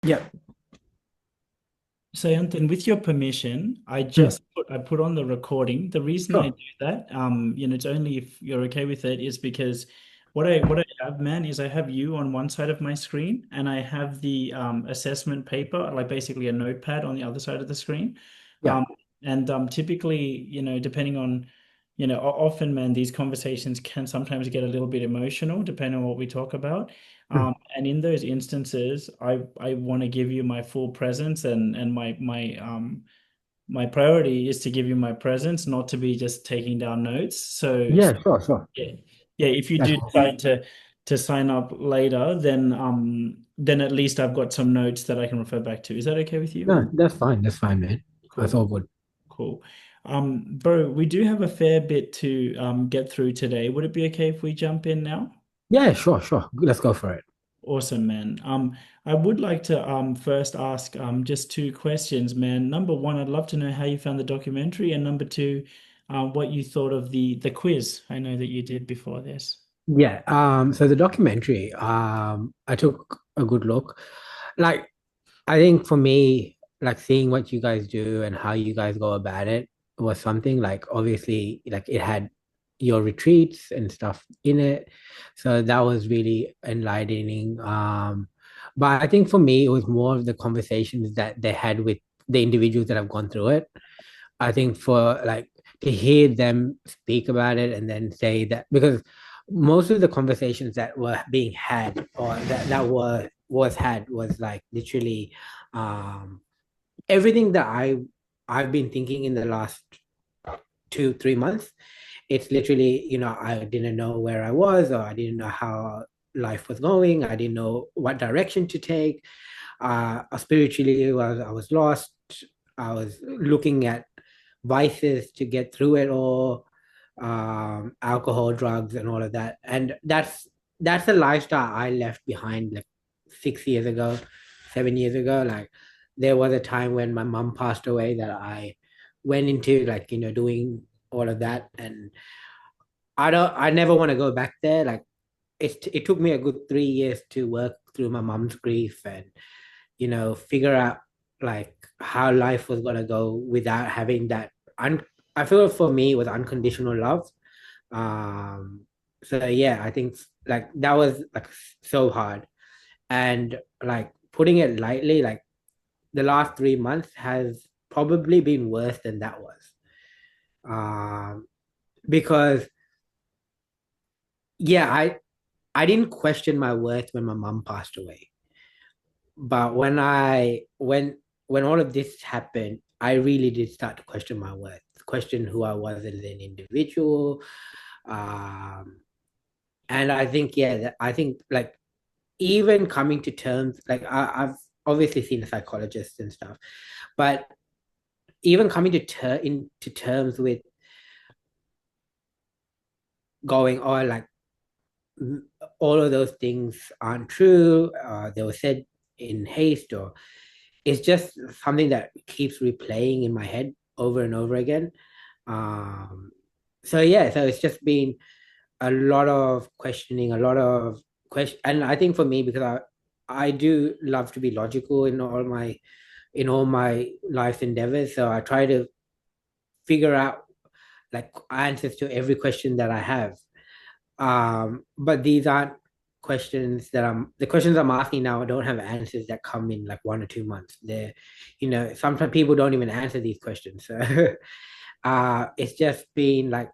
Yeah. Sayanthan, with your permission, Hmm. I put on the recording. The reason I Sure. do that, it's only if you're okay with it, is because what I have, man, is I have you on one side of my screen and I have the assessment paper, like basically a notepad on the other side of the screen. Yeah. Um, and typically, depending on, often, man, these conversations can sometimes get a little bit emotional depending on what we talk about. Hmm. And in those instances, I want to give you my full presence, and my priority is to give you my presence, not to be just taking down notes. So Yeah, sure, sure. yeah, yeah. If you That's do cool. decide to sign up later, then at least I've got some notes that I can refer back to. Is that okay with you? No, that's fine. That's fine, man. That's Cool, all good. cool. Bro, we do have a fair bit to get through today. Would it be okay if we jump in now? Yeah, sure, sure. Let's go for it. Awesome, man. I would like to first ask just two questions, man. Number one, I'd love to know how you found the documentary, and number two, what you thought of the quiz. I know that you did before this. Yeah. So the documentary, I took a good look. Like, I think for me, like seeing what you guys do and how you guys go about it was something like obviously like it had your retreats and stuff in it. So that was really enlightening. But I think for me, it was more of the conversations that they had with the individuals that have gone through it. I think for like to hear them speak about it and then say that because most of the conversations that were being had or that was had was like literally um everything that I've been thinking in the last 2 3 months. It's literally, I didn't know where I was, or I didn't know how life was going. I didn't know what direction to take. Spiritually, I was lost. I was looking at vices to get through it all, alcohol, drugs, and all of that. And that's a lifestyle I left behind like 6 years ago, 7 years ago. Like there was a time when my mom passed away that I went into like doing all of that, and I never want to go back there. Like it took me a good 3 years to work through my mom's grief and figure out like how life was gonna go without having that. I feel for me it was unconditional love. Um, so yeah, I think like that was like so hard, and like putting it lightly, like the last 3 months has probably been worse than that was. Because yeah, I didn't question my worth when my mom passed away. But when all of this happened, I really did start to question my worth, question who I was as an individual. Um, and I think, yeah, I think like even coming to terms, like I've obviously seen a psychologist and stuff, but even coming into terms with going, oh, like all of those things aren't true. They were said in haste, or it's just something that keeps replaying in my head over and over again. Um, so yeah, so it's just been a lot of questioning, a lot of question, and I think for me because I do love to be logical in all my life's endeavors, so I try to figure out like answers to every question that I have. But these aren't questions that the questions I'm asking now don't have answers that come in like 1 or 2 months. Sometimes people don't even answer these questions. So it's just been like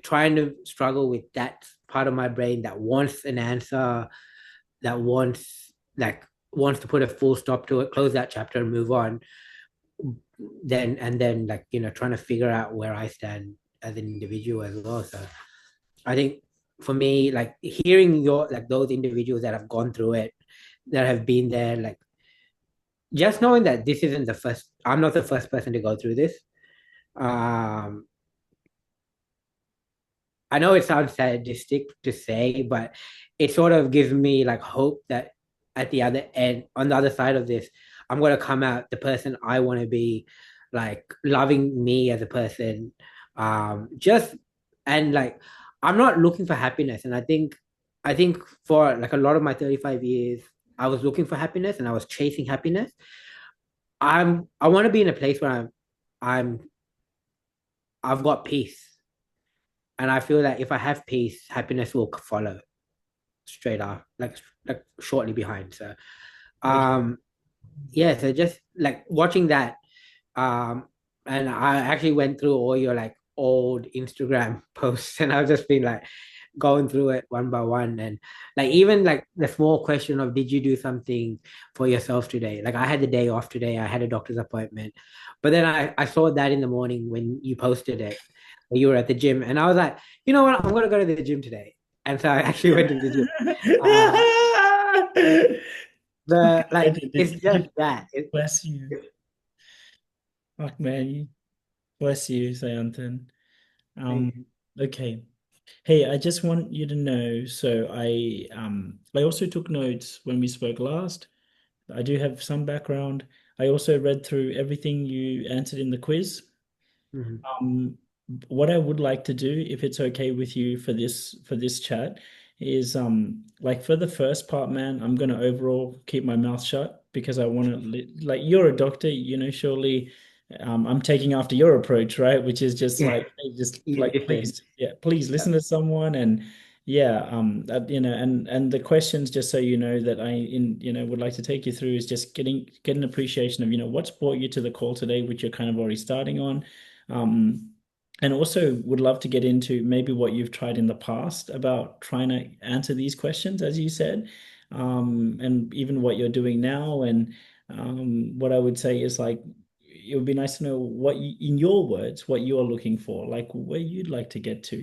trying to struggle with that part of my brain that wants an answer, that wants to put a full stop to it, close that chapter and move on. Then like, trying to figure out where I stand as an individual as well. So I think for me, like hearing your like those individuals that have gone through it, that have been there, like just knowing that this isn't the first, I'm not the first person to go through this. Um, I know it sounds sadistic to say, but it sort of gives me like hope that at the other end, on the other side of this, I'm gonna come out the person I want to be, like loving me as a person. Just and like I'm not looking for happiness, and I think for like a lot of my 35 years, I was looking for happiness and I was chasing happiness. I want to be in a place where I'm I've got peace. And I feel that if I have peace, happiness will follow straight up, like shortly behind. So Okay. um yeah, so just like watching that, um and I actually went through all your like old Instagram posts, and I've just been like going through it one by one. And like even like the small question of, did you do something for yourself today? Like I had the day off today, I had a doctor's appointment, but then I saw that in the morning when you posted it, you were at the gym, and I was like, you know what, I'm gonna go to the gym today. And so I actually went to the gym. uh the like it's just that Bless you. Fuck, man. Bless you, Sayanthan. Um, okay. Hey, I just want you to know, so I also took notes when we spoke last. I do have some background. I also read through everything you answered in the quiz. Mhm. Um, what I would like to do, if it's okay with you for this chat, is like for the first part, man, I'm gonna overall keep my mouth shut because I want to like you're a doctor, surely I'm taking after your approach, right? Which is just Yeah, like hey, just you like listen. please, yeah, please listen to someone and yeah, and the questions, just so you know, that would like to take you through is just get an appreciation of what's brought you to the call today, which you're kind of already starting on. um, and also would love to get into maybe what you've tried in the past about trying to answer these questions, as you said, and even what you're doing now. And what I would say is like, it would be nice to know what you, in your words, what you're looking for, like where you'd like to get to.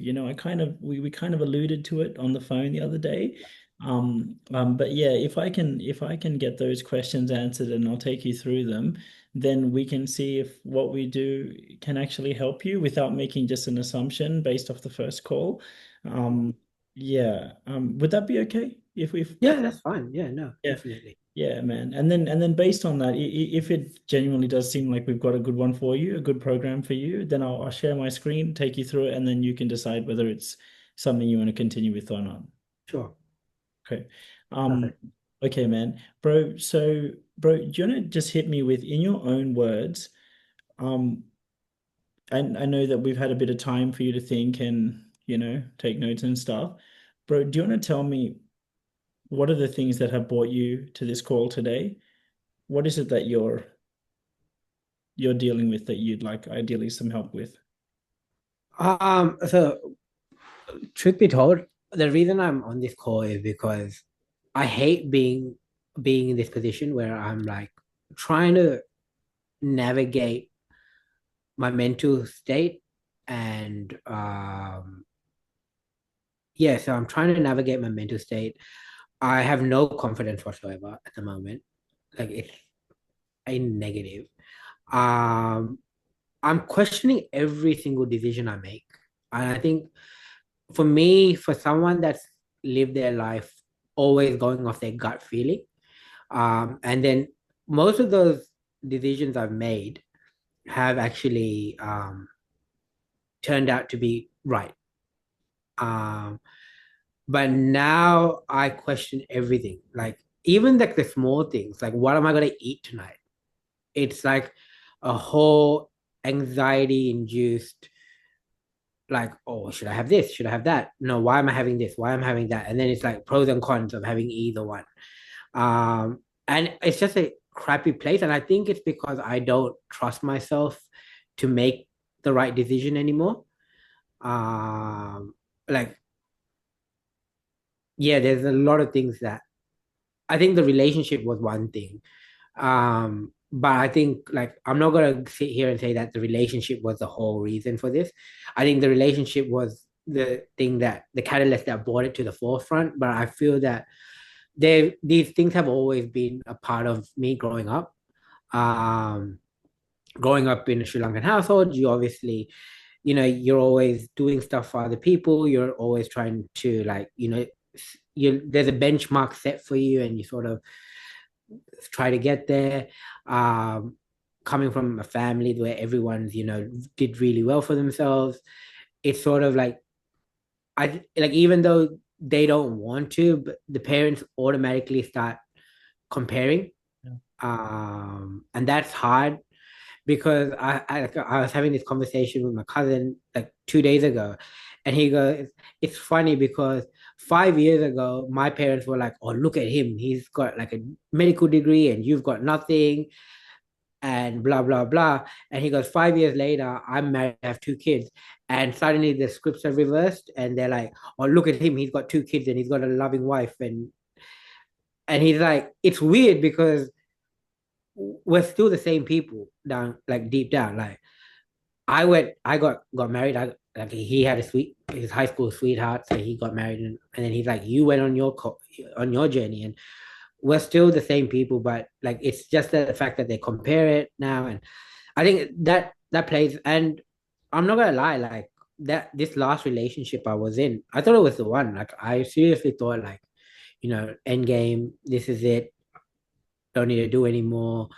We kind of alluded to it on the phone the other day. But yeah, if I can get those questions answered and I'll take you through them, then we can see if what we do can actually help you without making just an assumption based off the first call. Um, yeah. Would that be okay? If Yeah, that's fine. Yeah, no, yeah, definitely. yeah, man. And then based on that, if it genuinely does seem like we've got a good one for you, a good program for you, then I'll share my screen, take you through it, and then you can decide whether it's something you want to continue with or not. Sure. Okay. Um, Perfect. okay, man. Bro, do you want to just hit me with, in your own words, um, I know that we've had a bit of time for you to think and, take notes and stuff. Bro, do you want to tell me what are the things that have brought you to this call today? What is it that you're dealing with that you'd like ideally some help with? So truth be told, the reason I'm on this call is because I hate being in this position where I'm like trying to navigate my mental state. And yeah, so I'm trying to navigate my mental state. I have no confidence whatsoever at the moment. Like it's a negative. Um I'm questioning every single decision I make. And I think for me, for someone that's lived their life always going off their gut feeling, and then most of those decisions I've made have actually turned out to be right. Um, but now I question everything, like even like the small things, like what am I gonna eat tonight? It's like a whole anxiety induced, like, oh, should I have this? Should I have that? No, why am I having this? Why am I having that? And then it's like pros and cons of having either one. And it's just a crappy place. And I think it's because I don't trust myself to make the right decision anymore. Um, like, yeah, there's a lot of things that I think the relationship was one thing. But I think like I'm not gonna sit here and say that the relationship was the whole reason for this. I think the relationship was the thing that the catalyst that brought it to the forefront. But I feel that these things have always been a part of me growing up. Um, Growing up in a Sri Lankan household, you obviously, you're always doing stuff for other people. You're always trying to like, there's a benchmark set for you, and you sort of try to get there. Um, Coming from a family where everyone's, did really well for themselves, it's sort of like I like even though they don't want to, but the parents automatically start comparing. Yeah. And that's hard because I was having this conversation with my cousin like 2 days ago, and he goes, "It's funny because 5 years ago, my parents were like, oh, look at him, he's got like a medical degree, and you've got nothing, and blah blah blah." And he goes, 5 years later, I'm married, I have two kids, and suddenly the scripts are reversed, and they're like, "Oh, look at him, he's got two kids, and he's got a loving wife," and he's like, it's weird because we're still the same people down, like deep down. Like I got married. Like he had his high school sweetheart, so he got married, and then he's like, you went on on your journey, and we're still the same people, but like it's just the fact that they compare it now, and I think that plays. And I'm not gonna lie, like that this last relationship I was in, I thought it was the one. Like I seriously thought, like, end game, this is it. Don't need to do anymore.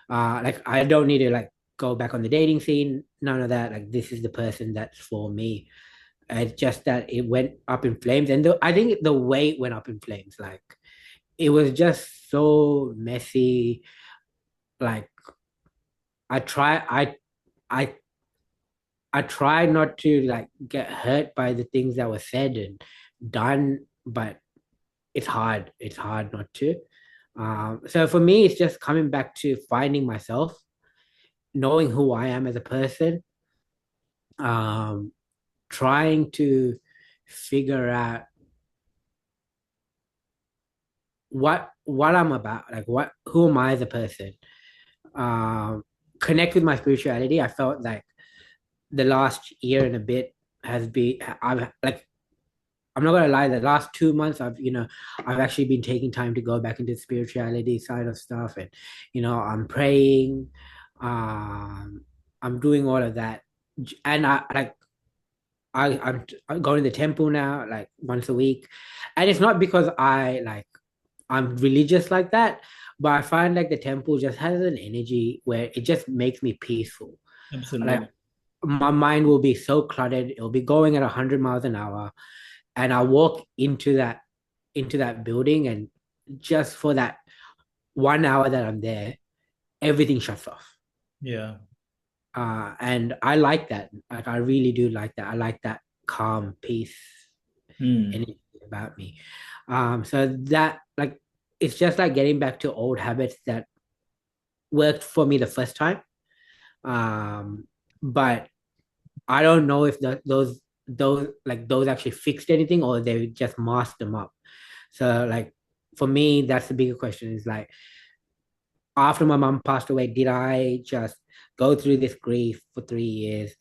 Like I don't need to like go back on the dating scene. None of that. Like this is the person that's for me. It's just that it went up in flames, and I think the way it went up in flames, like it was just so messy. Like I try, I, I try not to like get hurt by the things that were said and done, but it's hard. It's hard not to. So for me, it's just coming back to finding myself, knowing who I am as a person, um, trying to figure out what I'm about, like what who am I as a person. Um, Connect with my spirituality. I felt like the last year and a bit has been I've like I'm not gonna lie, the last 2 months I've actually been taking time to go back into the spirituality side of stuff, and I'm praying, um I'm doing all of that, and I'm going to the temple now like once a week, and it's not because I'm religious like that, but I find like the temple just has an energy where it just makes me peaceful. Like Absolutely. my mind will be so cluttered, it'll be going at 100 miles an hour, and I walk into that building, and just for that 1 hour that I'm there, everything shuts off. Yeah. And I like that. Like I really do like that. I like that calm peace Hmm. energy about me. So that like it's just like getting back to old habits that worked for me the first time. Um, but I don't know if those actually fixed anything, or they just masked them up. So like for me, that's the bigger question, is like, after my mom passed away, did I just go through this grief for 3 years,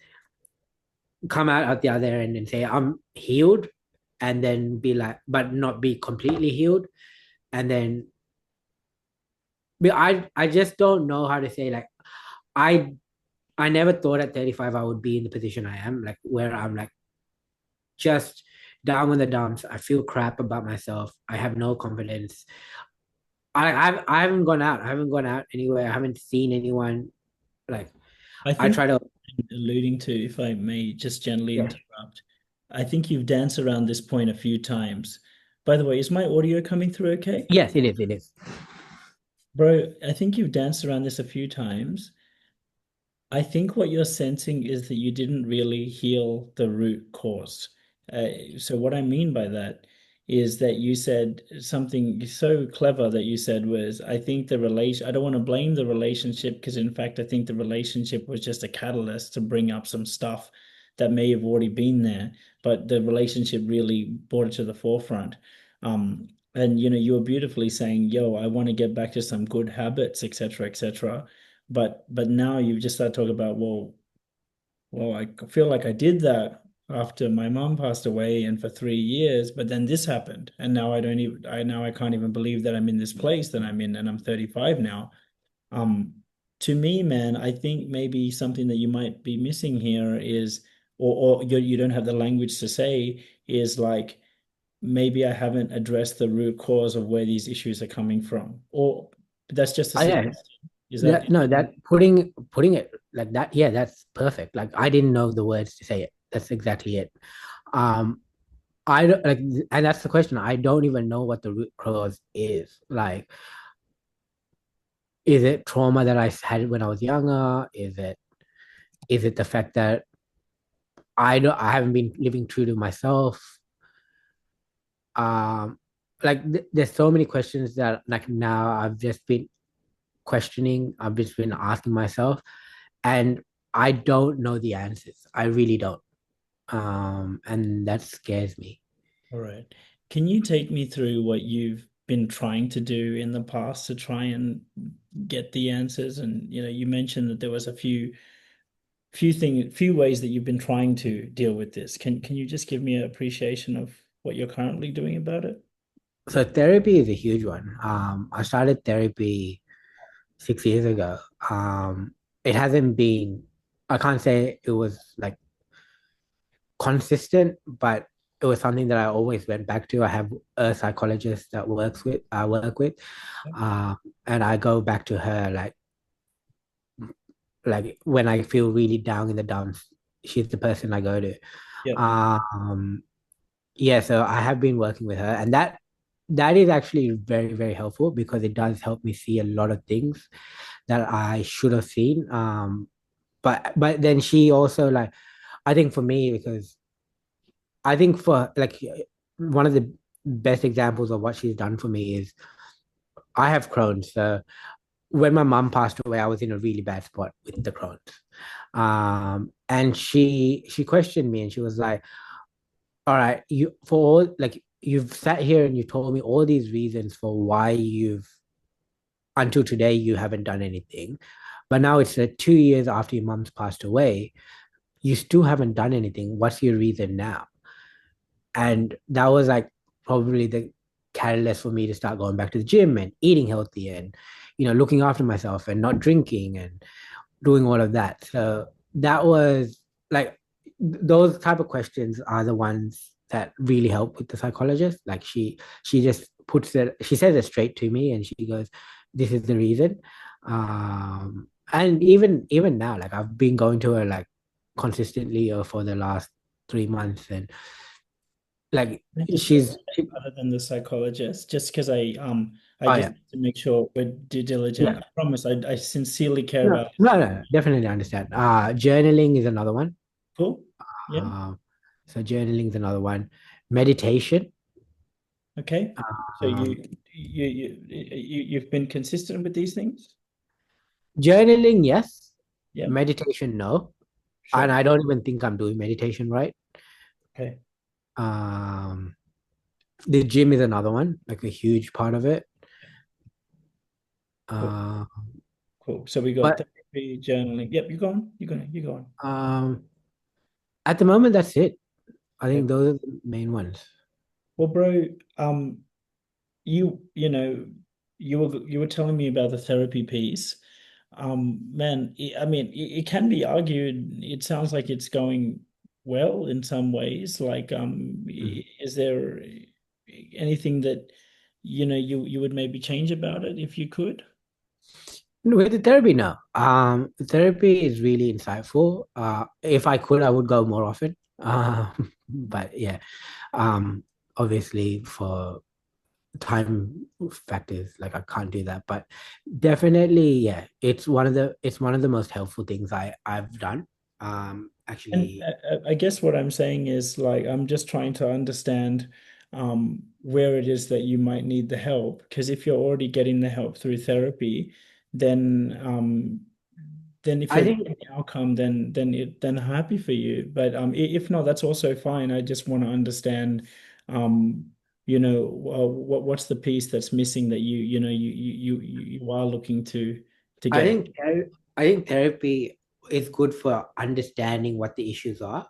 come out at the other end and say I'm healed, and then be like, but not be completely healed, and then but I just don't know how to say, like, I I never thought at 35 I would be in the position I am, like where I'm like just down in the dumps. I feel crap about myself. I have no confidence. I haven't gone out. I haven't gone out anywhere. I haven't seen anyone. Like I I think try to. alluding to, if I may just gently Yeah. interrupt, I think you've danced around this point a few times. By the way, is my audio coming through okay? Yes, it is. It is. Bro, I think you've danced around this a few times. I think what you're sensing is that you didn't really heal the root cause. So what I mean by that is that you said something so clever that you said was, I think the relation, I don't want to blame the relationship because in fact, I think the relationship was just a catalyst to bring up some stuff that may have already been there, but the relationship really brought it to the forefront. And you were beautifully saying, yo, I want to get back to some good habits, etc., etc. But now you just start talking about, well, I feel like I did that after my mom passed away and for 3 years, but then this happened. And now I can't even believe that I'm in this place that I'm in and I'm 35 now. Um, to me, man, I think maybe something that you might be missing here is, or you don't have the language to say, is like maybe I haven't addressed the root cause of where these issues are coming from. Or that's just a Yeah. suggestion. Is that No, that putting it like that, yeah, that's perfect. Like I didn't know the words to say it. That's exactly it. Um, I don't like, and that's the question. I don't even know what the root cause is. Like, Is it trauma that I had when I was younger? Is it the fact that I haven't been living true to myself? Um, there's so many questions that like now I've just been questioning. I've just been asking myself, and I don't know the answers. I really don't. And that scares me. All right. Can you take me through what you've been trying to do in the past to try and get the answers? And you mentioned that there was a few ways that you've been trying to deal with this. Can you just give me an appreciation of what you're currently doing about it? So therapy is a huge one. I started therapy 6 years ago. It hasn't been, I can't say it was like consistent, but it was something that I always went back to. I have a psychologist that I work with, um, and I go back to her like when I feel really down in the dumps. She's the person I go to. Yep. Um, yeah, so I have been working with her, and that is actually very, very helpful because it does help me see a lot of things that I should have seen. But then she also like I think for me because I think for like one of the best examples of what she's done for me is I have Crohn's. So when my mom passed away, I was in a really bad spot with the Crohn's. And she questioned me and she was like, all right, you for all like you've sat here and you told me all these reasons for why you've until today you haven't done anything. But now it's 2 years after your mom's passed away, you still haven't done anything. What's your reason now? And that was like probably the catalyst for me to start going back to the gym and eating healthy and looking after myself and not drinking and doing all of that. So that was like those type of questions are the ones that really help with the psychologist. Like she just she says it straight to me and she goes, this is the reason. And even now, like I've been going to her like consistently for the last 3 months and like Can I just go she's she, other than the psychologist, just because I oh just yeah. need to make sure we're due diligent. Yeah. I promise I sincerely care No, about no, this. no, definitely understand. Journaling is another one. Cool. Yeah. Uh, so journaling is another one. Meditation. Okay. So Um, you've been consistent with these things? Journaling, yes. Yeah. Meditation, no. And Sure. I don't even think I'm doing meditation right. Okay. Um, the gym is another one, like a huge part of it. Cool. Uh, Cool. So we got but therapy, journaling. Yep. You go on. You go on. You go on. um, at the moment, that's it. I Okay. think those are the main ones. Well, bro, um, you know you were telling me about the therapy piece. Man, I mean, it can be argued. It sounds like it's going well in some ways. Like, Mhm. is there anything that you would maybe change about it if you could? With the therapy now, therapy is really insightful. If I could, I would go more often. But yeah, um, obviously for time factors, like I can't do that. But definitely, yeah, it's one of the most helpful things I've done. And Actually, I guess what I'm saying is like I'm just trying to understand where it is that you might need the help. Because if you're already getting the help through therapy, then if I you're think getting the outcome, then happy for you. But if not, that's also fine. I just want to understand, um, what's the piece that's missing that you are looking to I get. think I think therapy is good for understanding what the issues are.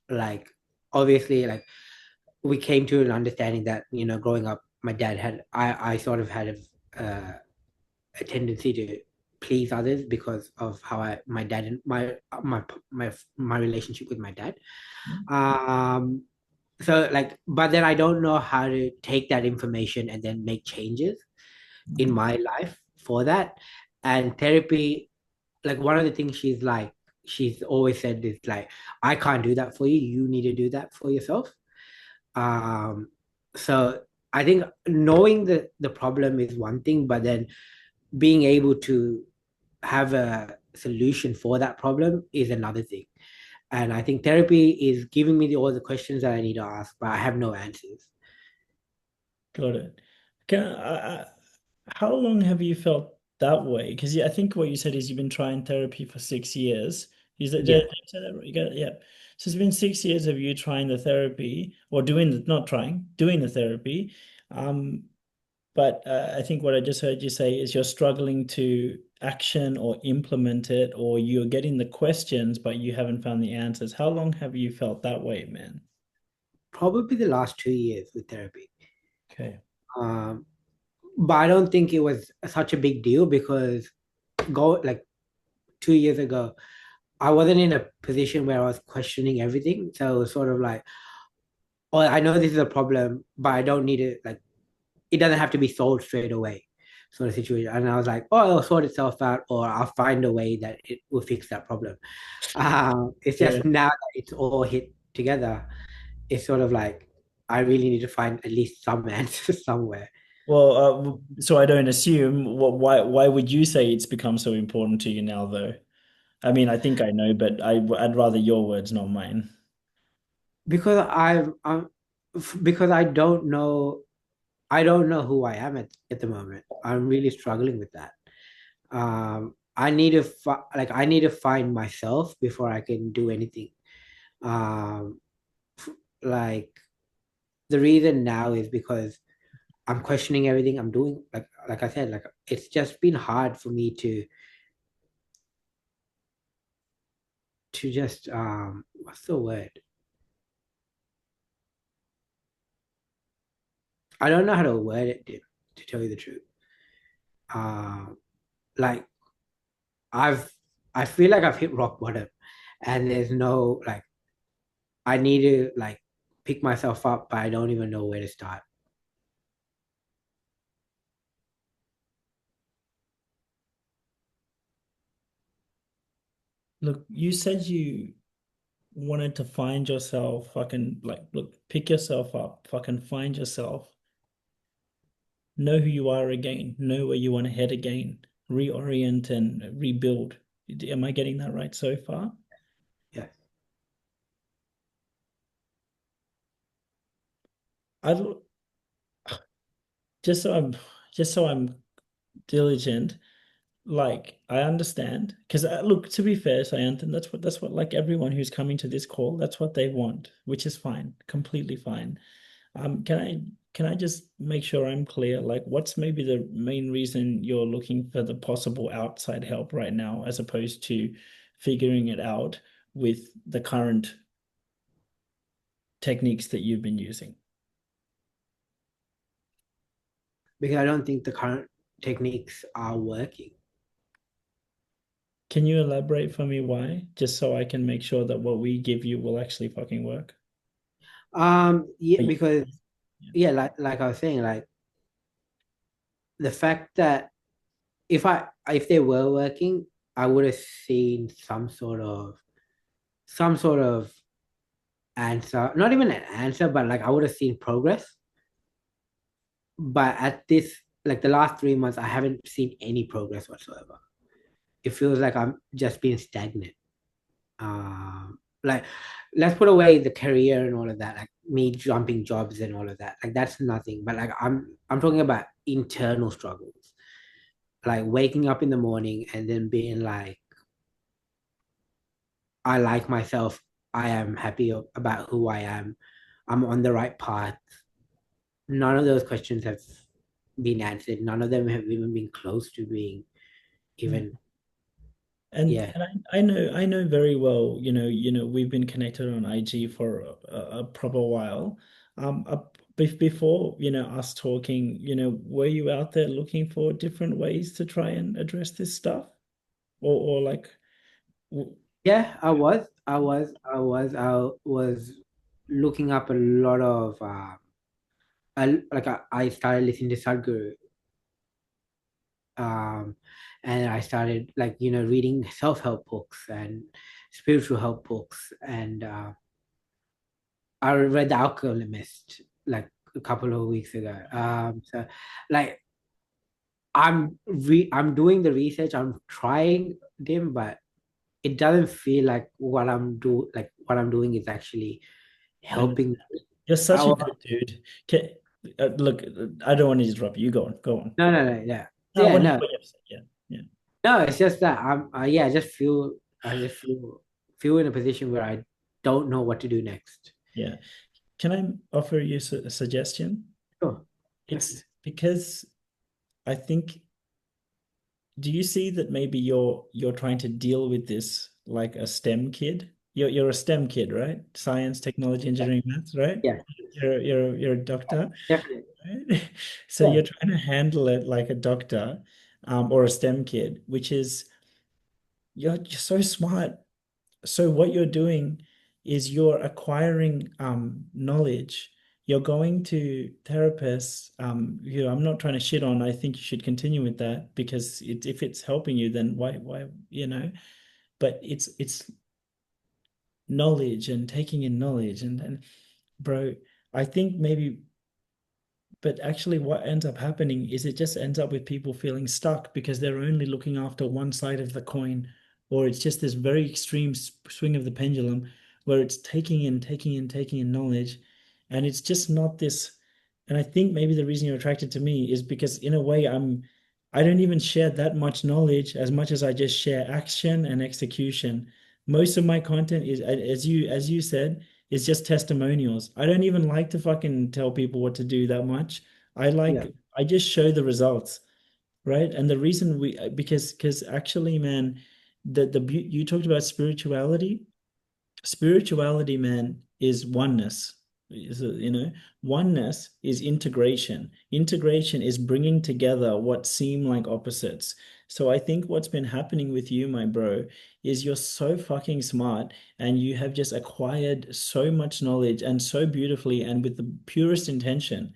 Like obviously, like we came to an understanding that growing up, my dad had I sort of had a tendency to please others because of how my dad and my relationship with my dad. Um, so like, but then I don't know how to take that information and then make changes in my life for that. And therapy, like one of the things she's always said is like, I can't do that for you. You need to do that for yourself. Um, so I think knowing the problem is one thing, but then being able to have a solution for that problem is another thing. And I think therapy is giving me all the questions that I need to ask, but I have no answers. Got it. How long have you felt that way? Because yeah, I think what you said is you've been trying therapy for 6 years. Did Yeah, I say that right? You got it? Yeah. So it's been 6 years of you trying the therapy or doing the, not trying, doing the therapy. Um, but I think what I just heard you say is you're struggling to action or implement it, or you're getting the questions, but you haven't found the answers. How long have you felt that way, man? probably the last 2 years with therapy. Okay. Um, but I don't think it was such a big deal because go like 2 years ago, I wasn't in a position where I was questioning everything. So it was sort of like, oh, I know this is a problem, but I don't need it. Like, it doesn't have to be solved straight away, sort of situation. And I was like, oh, it'll sort itself out, or I'll find a way that it will fix that problem. It's Yeah. just now that it's all hit together, it's sort of like I really need to find at least some answers somewhere. Well, so I don't assume why would you say it's become so important to you now, though? I mean, I think I know, but I'd rather your words, not mine. Because because I don't know who I am at the moment. I'm really struggling with that. I need to I need to find myself before I can do anything. Um, like the reason now is because I'm questioning everything I'm doing. Like I said, like it's just been hard for me to just what's the word? I don't know how to word it, to tell you the truth. Um, like I've I feel like I've hit rock bottom, and there's no like I need to like pick myself up, but I don't even know where to start. Look, you said you wanted to find yourself, fucking like, look, pick yourself up, fucking find yourself, know who you are again, know where you want to head again, reorient and rebuild. Am I getting that right so far? Yes. I just so I'm just so I'm diligent. Like I understand, because look, to be fair, Sayanthan, that's what like everyone who's coming to this call, that's what they want, which is fine, completely fine. Can I just make sure I'm clear? Like, what's maybe the main reason you're looking for the possible outside help right now, as opposed to figuring it out with the current techniques that you've been using? Because I don't think the current techniques are working. Can you elaborate for me why? Just so I can make sure that what we give you will actually fucking work. Yeah, Are you- because yeah, like I was saying, like the fact that if they were working, I would have seen some sort of answer, not even an answer, but like I would have seen progress. But at this, like the last 3 months, I haven't seen any progress whatsoever. It feels like I'm just being stagnant. Like let's put away the career and all of that, like me jumping jobs and all of that. Like that's nothing. But like I'm talking about internal struggles, like waking up in the morning and then being like, I like myself. I am happy about who I am. I'm on the right path. None of those questions have been answered. None of them have even been close to being Yeah. even. And Yeah. and I know very well, we've been connected on IG for a proper while. Before, us talking, were you out there looking for different ways to try and address this stuff? Or like, w- Yeah, I was looking up a lot of I started listening to Sadhguru, um, and I started like reading self-help books and spiritual help books, and I read The Alchemist like a couple of weeks ago. So like I'm doing the research, I'm trying them, but it doesn't feel like what I'm doing is actually I understand. helping. You're such a Oh, good dude. Look, I don't want to interrupt you. Go on, go on. no, no, no, yeah. No, Yeah, no. what you have to say. Yeah, yeah, No, it's just that yeah, I just feel in a position where I don't know what to do next. yeah. Can I offer you a suggestion? Sure. It's because I think, do you see that maybe you're trying to deal with this like a STEM kid? You're a STEM kid, right? Science, technology, engineering, maths, right? Yeah, You're a doctor, definitely. right? So Yeah, you're trying to handle it like a doctor, or a STEM kid, which is you're so smart. So what you're doing is you're acquiring knowledge. You're going to therapists. I'm not trying to shit on. I think you should continue with that because if it's helping you, then why, you know? But it's knowledge and taking in knowledge and bro, I think maybe, but actually, what ends up happening is it just ends up with people feeling stuck because they're only looking after one side of the coin, or it's just this very extreme swing of the pendulum where it's taking in knowledge, and it's just not this. And I think maybe the reason you're attracted to me is because, in a way, I don't even share that much knowledge as much as I just share action and execution. Most of my content is, as you said, it's just testimonials. I don't even like to fucking tell people what to do that much. yeah, I just show the results, right? And the reason because actually, man, you talked about spirituality. Spirituality, man, is oneness. Oneness is integration. Integration is bringing together what seem like opposites. So I think what's been happening with you, my bro, is you're so fucking smart and you have just acquired so much knowledge and so beautifully and with the purest intention.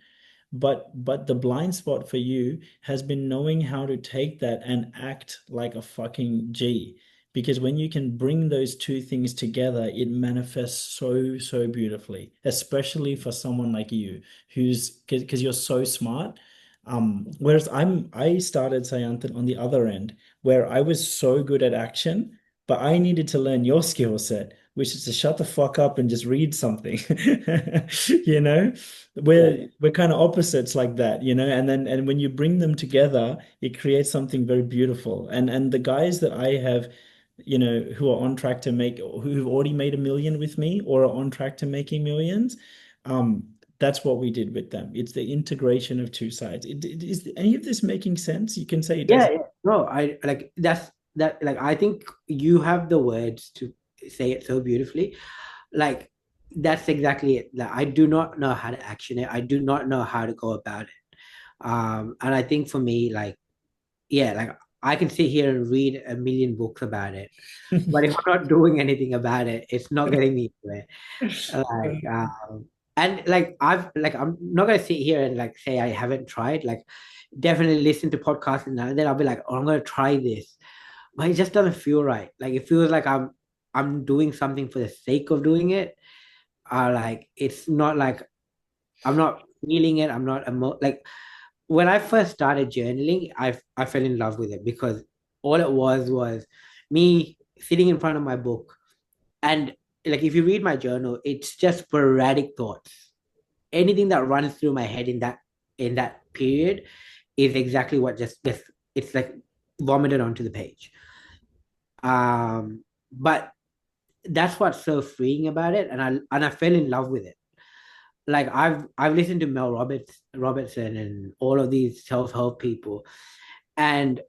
But the blind spot for you has been knowing how to take that and act like a fucking G. Because when you can bring those two things together, it manifests so beautifully, especially for someone like you, who's because you're so smart. Whereas I started Sayanthan on the other end, where I was so good at action, but I needed to learn your skill set, which is to shut the fuck up and just read something. You know? yeah, We're kind of opposites like that, and when you bring them together, it creates something very beautiful. And the guys that I have, who are on track to who've already made 1 million with me or are on track to making millions, that's what we did with them. It's the integration of two sides. Is any of this making sense? You can say it yeah, doesn't. yeah. No, I like that's that. Like, I think you have the words to say it so beautifully. Like, that's exactly it. Like, I do not know how to action it. I do not know how to go about it. And I think for me, like, yeah, like I can sit here and read a million books about it, but if I'm not doing anything about it, it's not getting me anywhere. Like, and like I'm not gonna sit here and like say I haven't tried. Like, definitely listen to podcasts and then I'll be like, oh, I'm gonna try this, but it just doesn't feel right. Like, it feels like I'm doing something for the sake of doing it. Like, it's not like I'm not feeling it. I'm not like when I first started journaling, I fell in love with it because all it was me sitting in front of my book. And like, if you read my journal, it's just sporadic thoughts. Anything that runs through my head in that period is exactly what just gets, it's like vomited onto the page. But that's what's so freeing about it, and I fell in love with it. Like, I've listened to Robertson and all of these self-help people, and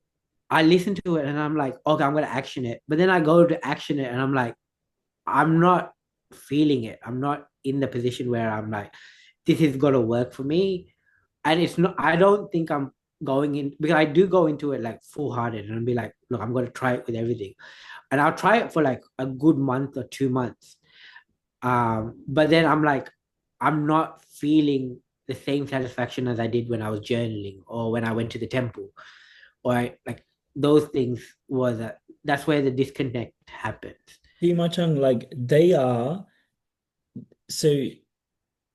I listen to it and I'm like, okay, I'm gonna action it. But then I go to action it and I'm like, I'm not feeling it. I'm not in the position where I'm like, this is gonna work for me. And it's not, I don't think I'm going in, because I do go into it like full hearted and I'll be like, look, I'm gonna try it with everything. And I'll try it for like a good month or 2 months. But then I'm like, I'm not feeling the same satisfaction as I did when I was journaling or when I went to the temple, or like those things was that's where the disconnect happens. See, Machang, like they are so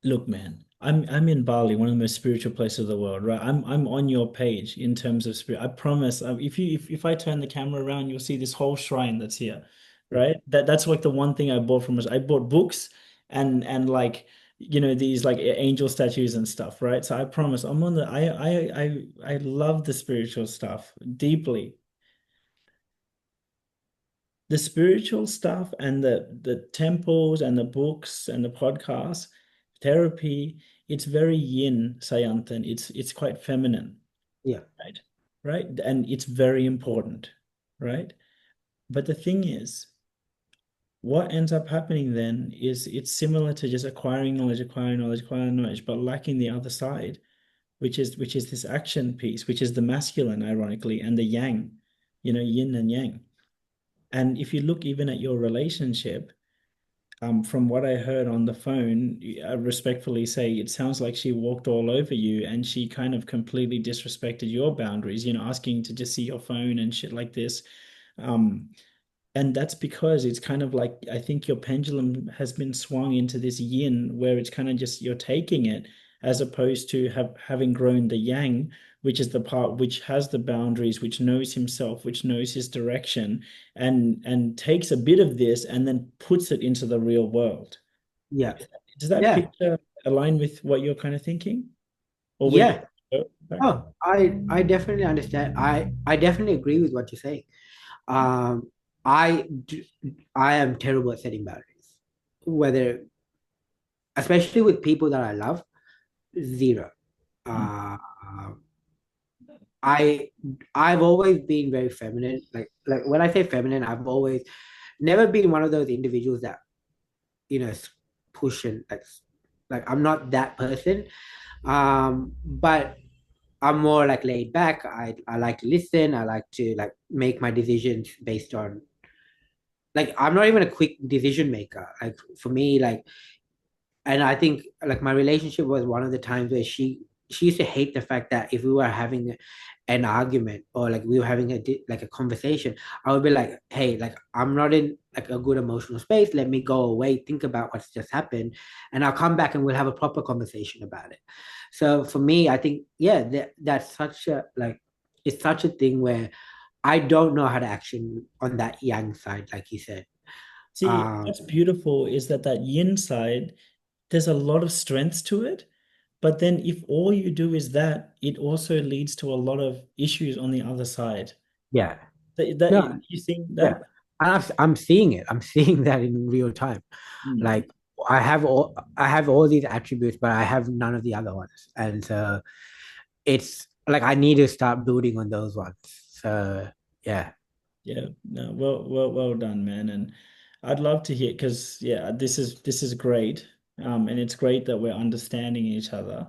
look, man. I'm in Bali, one of the most spiritual places of the world, right? I'm on your page in terms of spirit. I promise. If I turn the camera around, you'll see this whole shrine that's here, Mm. right? That's like the one thing I bought from us. I bought books and like these like angel statues and stuff, right? So I promise I'm on the I love the spiritual stuff deeply. The spiritual stuff and the temples and the books and the podcasts, therapy, it's very yin, Sayanthan. It's quite feminine, Yeah, right? Right? And it's very important, right? But the thing is, what ends up happening then is it's similar to just acquiring knowledge, acquiring knowledge, but lacking the other side, which is this action piece, which is the masculine, ironically, and the yang, yin and yang. And if you look even at your relationship, from what I heard on the phone, I respectfully say it sounds like she walked all over you and she kind of completely disrespected your boundaries, asking to just see your phone and shit like this. Um, and that's because it's kind of like I think your pendulum has been swung into this yin where it's kind of just you're taking it as opposed to having grown the yang, which is the part which has the boundaries, which knows himself, which knows his direction, and takes a bit of this and then puts it into the real world. yeah, Does that yeah, picture align with what you're kind of thinking? Or where yeah. you go? Oh, I definitely understand. I definitely agree with what you're saying. Um, I d- I am terrible at setting boundaries, whether especially with people that I love. Zero. Mm. Uh, I I've always been very feminine. Like when I say feminine, I've always never been one of those individuals that you know push and like I'm not that person. But I'm more like laid back. I like to listen. I like to like make my decisions based on like I'm not even a quick decision maker. Like for me, like and I think like my relationship was one of the times where she used to hate the fact that if we were having an argument or like we were having like a conversation, I would be like, hey, like I'm not in like a good emotional space. Let me go away, think about what's just happened, and I'll come back and we'll have a proper conversation about it. So for me, I think yeah, that's such a like it's such a thing where I don't know how to action on that yang side, like you said. See, Um, what's beautiful is that yin side, there's a lot of strengths to it. But then if all you do is that, it also leads to a lot of issues on the other side. yeah. That No, you think yeah, that? and I'm seeing it. I'm seeing that in real time. Hmm. Like I have all these attributes, but I have none of the other ones, and so it's like I need to start building on those ones. So yeah, Yeah, no, well done, man. And I'd love to hear because yeah, this is great. And it's great that we're understanding each other.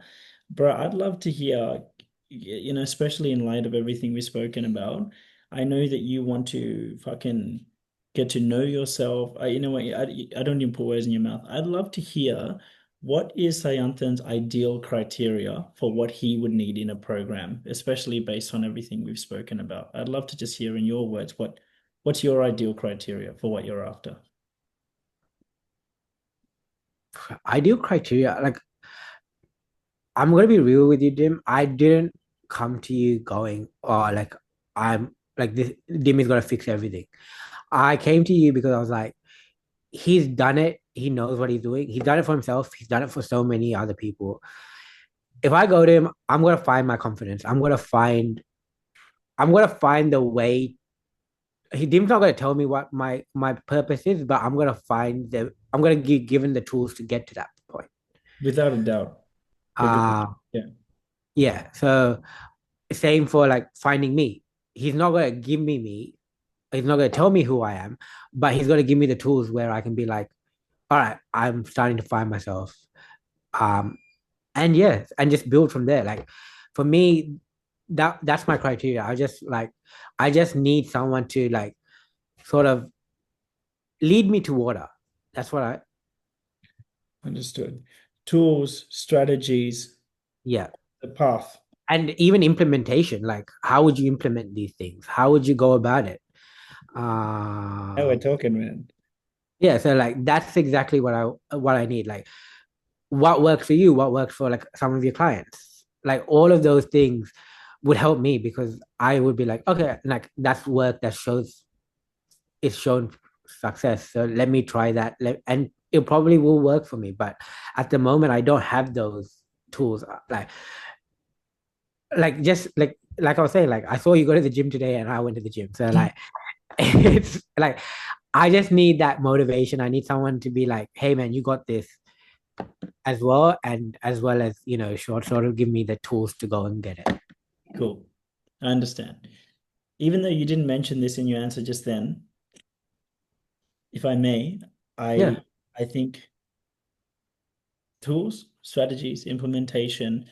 But I'd love to hear, especially in light of everything we've spoken about. I know that you want to fucking get to know yourself. You know what? I don't even put words in your mouth. I'd love to hear what is Sayanthan's ideal criteria for what he would need in a program, especially based on everything we've spoken about? I'd love to just hear in your words what's your ideal criteria for what you're after. ideal criteria. Like I'm gonna be real with you, Dim. I didn't come to you going, oh, like I'm like this. Dim is gonna fix everything. I came to you because I was like, he's done it. He knows what he's doing. He's done it for himself. He's done it for so many other people. If I go to him, I'm gonna find my confidence. I'm gonna find the way. Dim's not gonna tell me what my purpose is, but I'm gonna be given the tools to get to that point. Without a doubt. Because Uh yeah, yeah. So same for like finding me. He's not gonna give me. He's not gonna tell me who I am, but he's gonna give me the tools where I can be like, all right, I'm starting to find myself. Um, and yeah, and just build from there. Like for me, that's my criteria. I just need someone to like sort of lead me to water. That's what I understood. Tools, strategies, yeah. the path. And even implementation, like how would you implement these things? How would you go about it? Now we're Uh talking, man. yeah, so like that's exactly what I need. Like what works for you, what works for like some of your clients. Like all of those things would help me because I would be like, okay, like that's work that shows it's shown success. So let me try that. And it probably will work for me. But at the moment, I don't have those tools. Like just like I was saying, like I saw you go to the gym today and I went to the gym. So like it's like I just need that motivation. I need someone to be like, hey man, you got this as well. And as well as, sort of give me the tools to go and get it. Cool. I understand. Even though you didn't mention this in your answer just then, if I may, I Yeah. I think tools, strategies, implementation,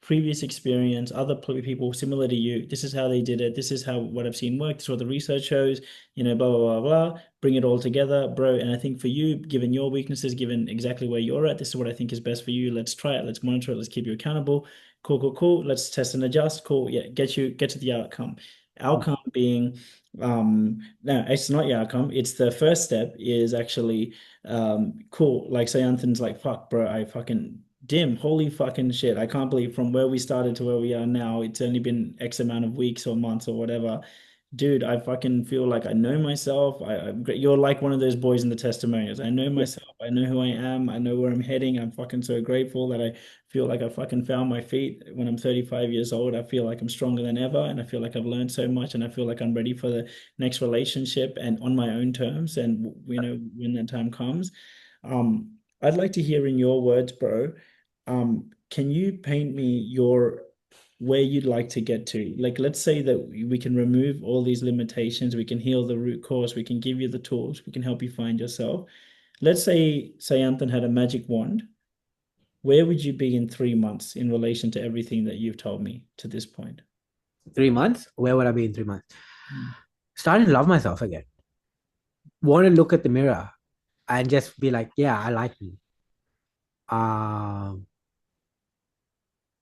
previous experience, other people similar to you. This is how they did it. This is how what I've seen work. This is what the research shows. Blah blah blah blah. Bring it all together, bro. And I think for you, given your weaknesses, given exactly where you're at, this is what I think is best for you. Let's try it. Let's monitor it. Let's keep you accountable. Cool, cool, cool. Let's test and adjust. Cool. Yeah, get to the outcome. Outcome being, no, it's not your outcome. It's the first step is actually, cool. Like Sayanthan's like, fuck, bro. I fucking Dim, holy fucking shit. I can't believe from where we started to where we are now, it's only been X amount of weeks or months or whatever. Dude, I fucking feel like I know myself. You're like one of those boys in the testimonials. I know Yeah. myself. I know who I am. I know where I'm heading. I'm fucking so grateful that I feel like I fucking found my feet. When I'm 35 years old, I feel like I'm stronger than ever. And I feel like I've learned so much. And I feel like I'm ready for the next relationship and on my own terms. And, when that time comes. I'd like to hear in your words, bro. Can you paint me your where you'd like to get to? Like, let's say that we can remove all these limitations, we can heal the root cause, we can give you the tools, we can help you find yourself. Let's say Sayanthan had a magic wand. Where would you be in 3 months in relation to everything that you've told me to this point? 3 months. Where would I be in 3 months? Mm. Starting to love myself again. Want to look at the mirror and just be like, yeah, I like me. Um,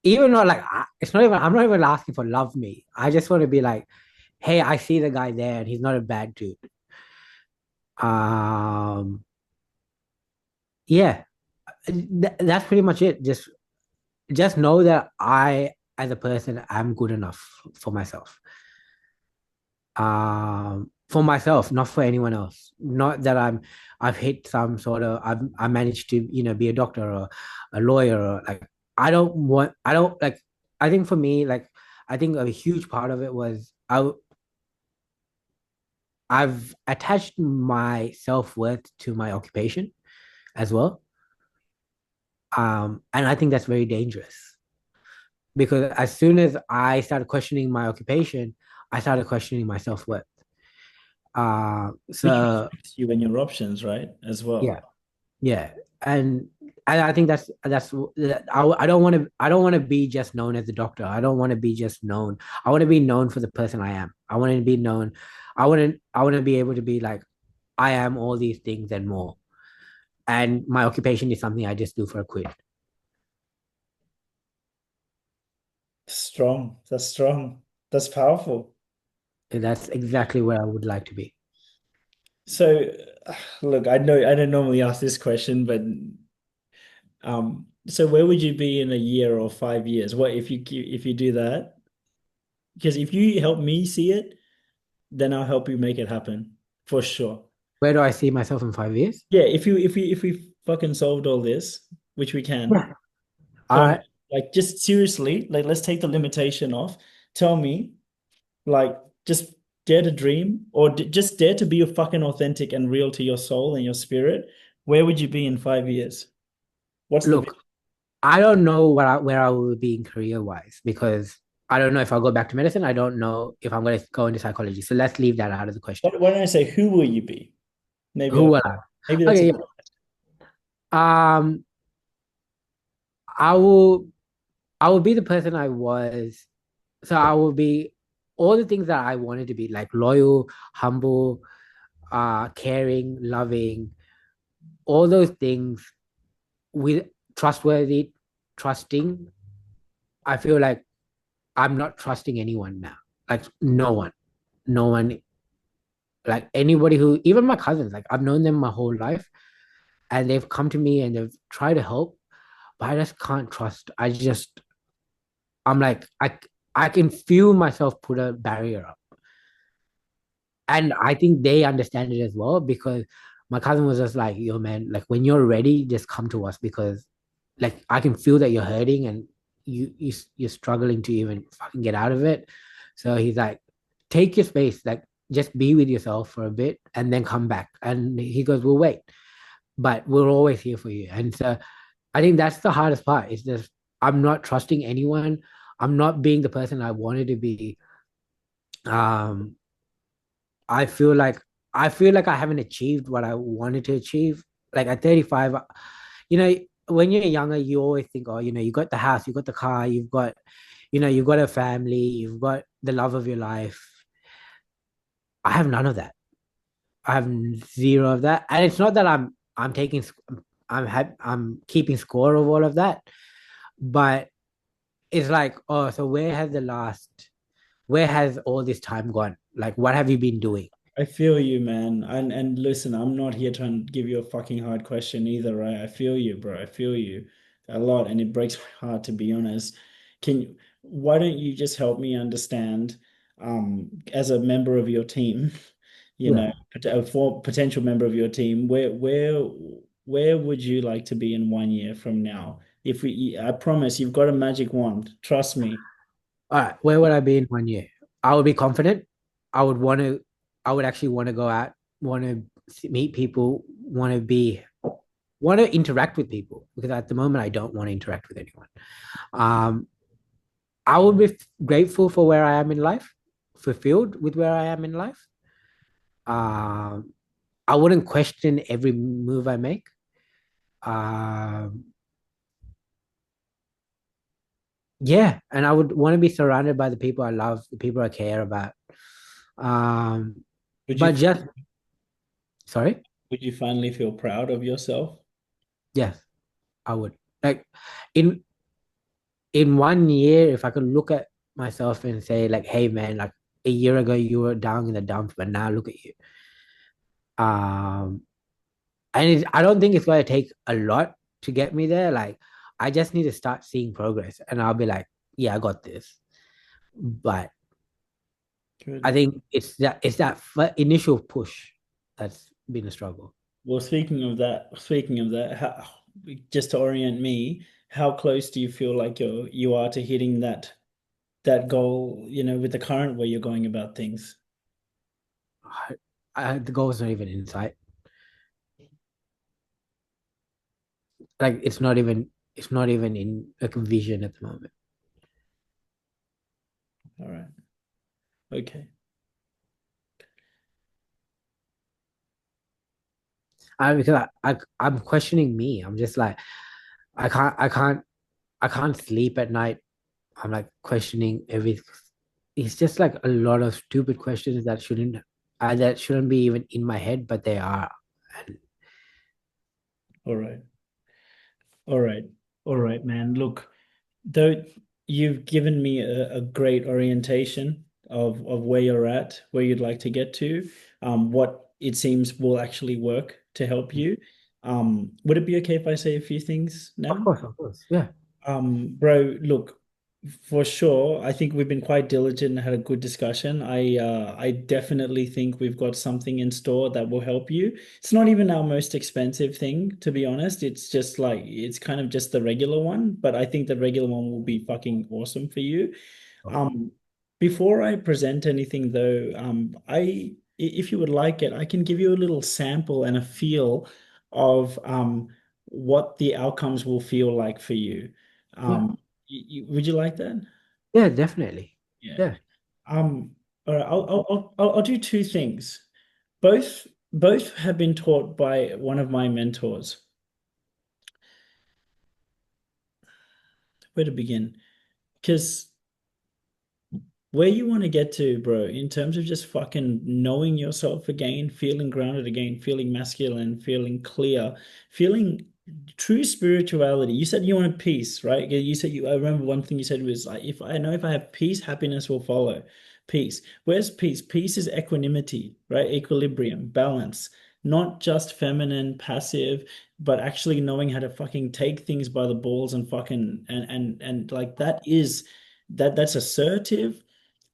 Even not like it's not even. I'm not even asking for love me. I just want to be like, hey, I see the guy there, and he's not a bad dude. Um, yeah, that's pretty much it. Just know that I, as a person, am good enough for myself. For myself, not for anyone else. Not that I've hit some sort of I managed to be a doctor or a lawyer or like I don't like I think for me like I think a huge part of it was I've attached my self-worth to my occupation as well. And I think that's very dangerous because as soon as I started questioning my occupation, I started questioning my self-worth. Which So restricts you and your options, right? As yeah, well. yeah, and I think I don't want to be just known as a doctor. I don't want to be just known. I want to be known for the person I am. I want to be known. I want to be able to be like I am all these things and more. And my occupation is something I just do for a quid. Strong. That's strong. That's powerful. And that's exactly where I would like to be. So, look, I know I don't normally ask this question, but so where would you be in a year or 5 years? What if you do that? Because if you help me see it, then I'll help you make it happen for sure. Where do I see myself in 5 years? Yeah, if we fucking solved all this, which we can, Yeah. All tell me, right. like, just seriously, like, let's take the limitation off. Tell me, like, just dare to dream, or just dare to be fucking authentic and real to your soul and your spirit. Where would you be in 5 years? What's the vision? Look, I don't know where I will be in career wise because I don't know if I'll go back to medicine. I don't know if I'm going to go into psychology. So let's leave that out of the question. Why don't I say who will you be? Maybe Who I'll, will I? maybe that's a Okay, good. yeah. I will I will be the person I was. So I will be all the things that I wanted to be, like loyal, humble, caring, loving, all those things with trustworthy, trusting. I feel like I'm not trusting anyone now. Like no one, like anybody who, even my cousins, like I've known them my whole life. and they've come to me and they've tried to help, but I just can't trust. I'm like, I can feel myself put a barrier up. And I think they understand it as well because my cousin was just like, yo, man, like when you're ready, just come to us because like I can feel that you're hurting and you're struggling to even fucking get out of it. So he's like, take your space, like just be with yourself for a bit and then come back. And he goes, we'll wait, but we're always here for you. And so I think that's the hardest part. Is just I'm not trusting anyone. I'm not being the person I wanted to be. Um, I feel like I haven't achieved what I wanted to achieve. Like at 35, you know, when you're younger, you always think, oh, you got the house, you got the car, you've got a family, you've got the love of your life. I have none of that. I have zero of that, and it's not that I'm taking, I'm keeping score of all of that, but it's like, oh, so where has all this time gone? Like, what have you been doing? I feel you, man. And listen, I'm not here trying to give you a fucking hard question either, right? I feel you, bro. I feel you a lot, and it breaks my heart to be honest. Why don't you just help me understand, as a member of your team, Yeah. a potential member of your team, where would you like to be in 1 year from now? I promise you've got a magic wand. Trust me. All right, where would I be in 1 year? I would be confident. I would want to, I would actually want to go out, want to meet people, want to interact with people because at the moment I don't want to interact with anyone. Um, I would be grateful for where I am in life, fulfilled with where I am in life. Um, I wouldn't question every move I make. Um, yeah, and I would want to be surrounded by the people I love, the people I care about. Um, Would you but just sorry. would you finally feel proud of yourself? Yes, I would. Like in 1 year, if I could look at myself and say, like, hey man, like a year ago you were down in the dumps, but now look at you. Um, and I don't think it's going to take a lot to get me there. Like, I just need to start seeing progress, and I'll be like, yeah, I got this. But I Good. think it's that initial push that's been a struggle. Well, speaking of that, just to orient me, how close do you feel like you are to hitting that goal, with the current way you're going about things? The goal is not even in sight. Like, it's not even in like a vision at the moment. All right. Okay. Because I'm questioning me. I'm just like, I can't, I can't, I can't sleep at night. I'm like questioning everything. It's just like a lot of stupid questions that shouldn't be even in my head, but they are. And All right. All right. All right, man. Look, though you've given me a great orientation of where you're at, where you'd like to get to, what it seems will actually work to help you. Would it be okay if I say a few things now? of course, yeah. Bro, look, for sure, I think we've been quite diligent and had a good discussion. I definitely think we've got something in store that will help you. It's not even our most expensive thing, to be honest. It's just like it's kind of just the regular one, but I think the regular one will be fucking awesome for you. Oh, Um, Before I present anything though, if you would like it, I can give you a little sample and a feel of what the outcomes will feel like for you. yeah, Would you like that? yeah, definitely. Yeah. Yeah. All right. I'll do two things. Both have been taught by one of my mentors. Where to begin? Because where you want to get to, bro, in terms of just fucking knowing yourself again, feeling grounded again, feeling masculine, feeling clear, feeling true spirituality. You said you wanted peace, right? You said I remember one thing you said was like, if I have peace, happiness will follow. Peace. Where's peace? Peace is equanimity, right? Equilibrium, balance. not just feminine, passive, but actually knowing how to fucking take things by the balls and fucking and like that's assertive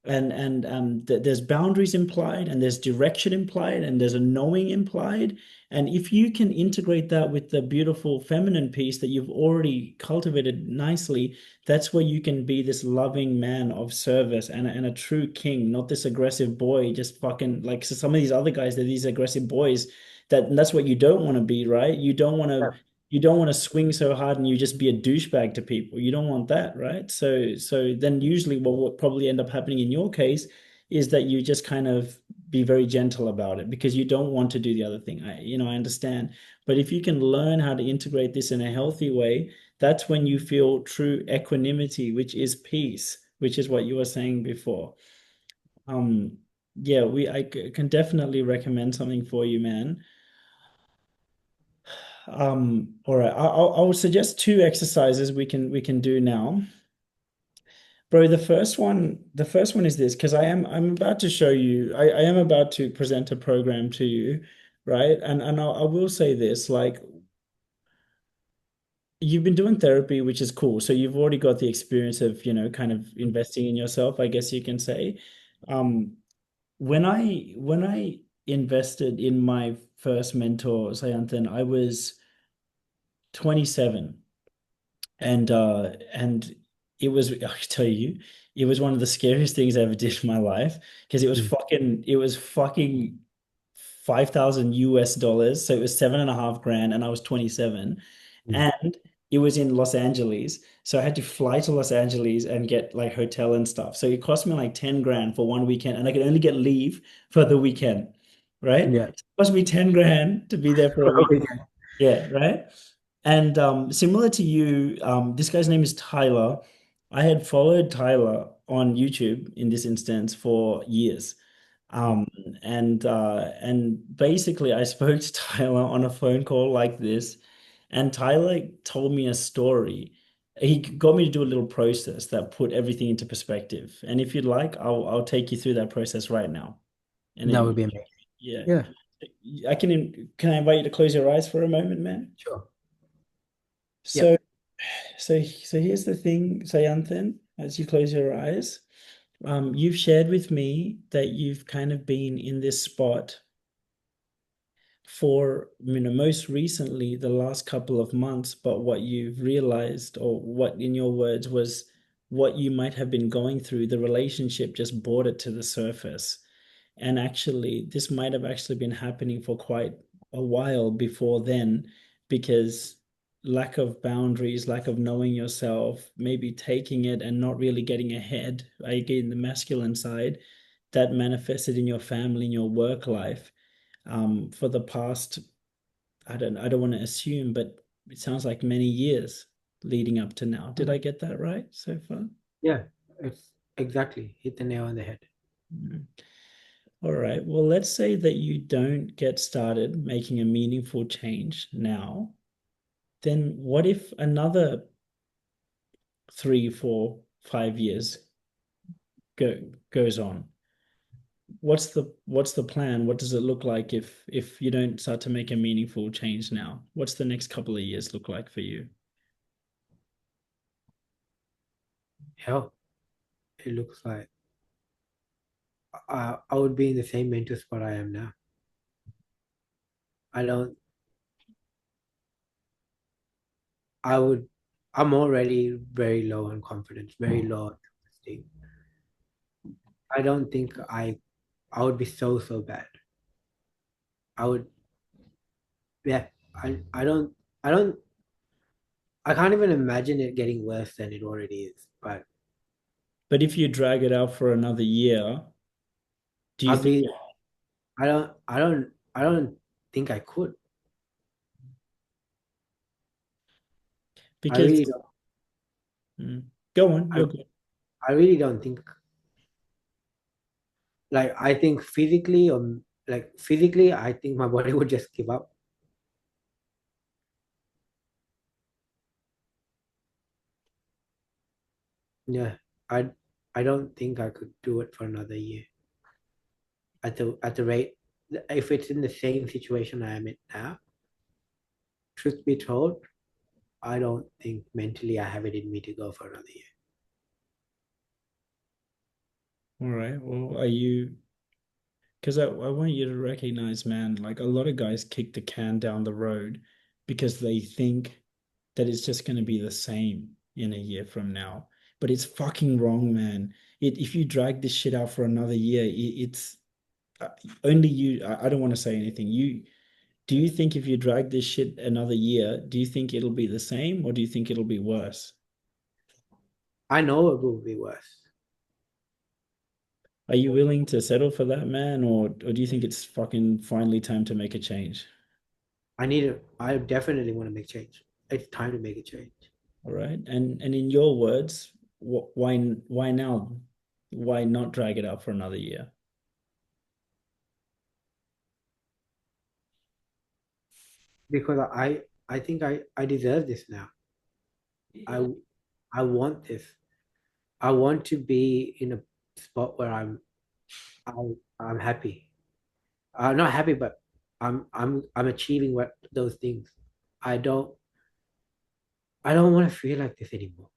and there's boundaries implied and there's direction implied and there's a knowing implied. And if you can integrate that with the beautiful feminine piece that you've already cultivated nicely, that's where you can be this loving man of service and a true king, not this aggressive boy just fucking like, so some of these other guys, they're these aggressive boys that's what you don't want to be, right? You don't want to swing so hard and you just be a douchebag to people. You don't want that, right? So then usually what will probably end up happening in your case is that you just kind of be very gentle about it because you don't want to do the other thing. I understand. But if you can learn how to integrate this in a healthy way, that's when you feel true equanimity, which is peace, which is what you were saying before. Um, yeah, can definitely recommend something for you, man. All right. I will suggest two exercises we can do now. Bro, the first one is this, because I'm about to show you, I am about to present a program to you, right? And I will say this, like you've been doing therapy, which is cool. So you've already got the experience of, kind of investing in yourself, I guess you can say. Um, when I invested in my first mentor, Sayanthan, I was 27. And it was I can tell you, it was one of the scariest things I ever did in my life because Mm. it was fucking 5,000 US dollars. So it was 7.5 grand and I was 27. Mm. And it was in Los Angeles. So I had to fly to Los Angeles and get like hotel and stuff. So it cost me like 10 grand for one weekend and I could only get leave for the weekend, right? Yeah. It cost me 10 grand to be there for a week. Yeah, right. And similar to you, this guy's name is Tyler. I had followed Tyler on YouTube in this instance for years. Um, and basically I spoke to Tyler on a phone call like this, and Tyler told me a story. He got me to do a little process that put everything into perspective. And if you'd like, I'll take you through that process right now. And That then would be amazing. yeah. Yeah, Can I invite you to close your eyes for a moment, man? sure. So Yep. so here's the thing, Sayanthan, as you close your eyes, you've shared with me that you've kind of been in this spot for, most recently the last couple of months, but what you've realized, or what in your words was what you might have been going through, the relationship just brought it to the surface. And actually, this might have actually been happening for quite a while before then, because lack of boundaries, lack of knowing yourself, maybe taking it and not really getting ahead, again, the masculine side, that manifested in your family, in your work life, for the past, I don't want to assume, but it sounds like many years leading up to now. Did I get that right so far? Yeah, it's exactly hit the nail on the head. Mm. All right. Well, let's say that you don't get started making a meaningful change now. Then what if another 3, 4, 5 years goes on? What's the plan? What does it look like if you don't start to make a meaningful change now? What's the next couple of years look like for you? Hell, it looks like I would be in the same mental spot I am now. I don't, I would, I'm already very low on confidence, very low on self-esteem. I don't think I would be so bad. I would, yeah, I don't, I can't even imagine it getting worse than it already is. But But if you drag it out for another year, do you I'd think be, I don't think I could. I because really don't, mm, go on, I, you're good. I really don't think, like, I think physically, physically, I think my body would just give up. Yeah, I don't think I could do it for another year at the rate. if it's in the same situation I am in now, truth be told, I don't think mentally I have it in me to go for another year. All right. Well, are you? Because I want you to recognize, man, like a lot of guys kick the can down the road because they think that it's just going to be the same in a year from now. But it's fucking wrong, man. If you drag this shit out for another year, it's uh, only you. I don't want to say anything. Do you think if you drag this shit another year, do you think it'll be the same or do you think it'll be worse? I know it will be worse. Are you willing to settle for that, man, or do you think it's fucking finally time to make a change? I definitely want to make change. It's time to make a change. All right. And in your words, why now? Why not drag it out for another year? Because I think I deserve this now. I I want this. I want to be in a spot where I, I'm happy. Not happy, but I'm achieving what those things. I don't I don't want to feel like this anymore.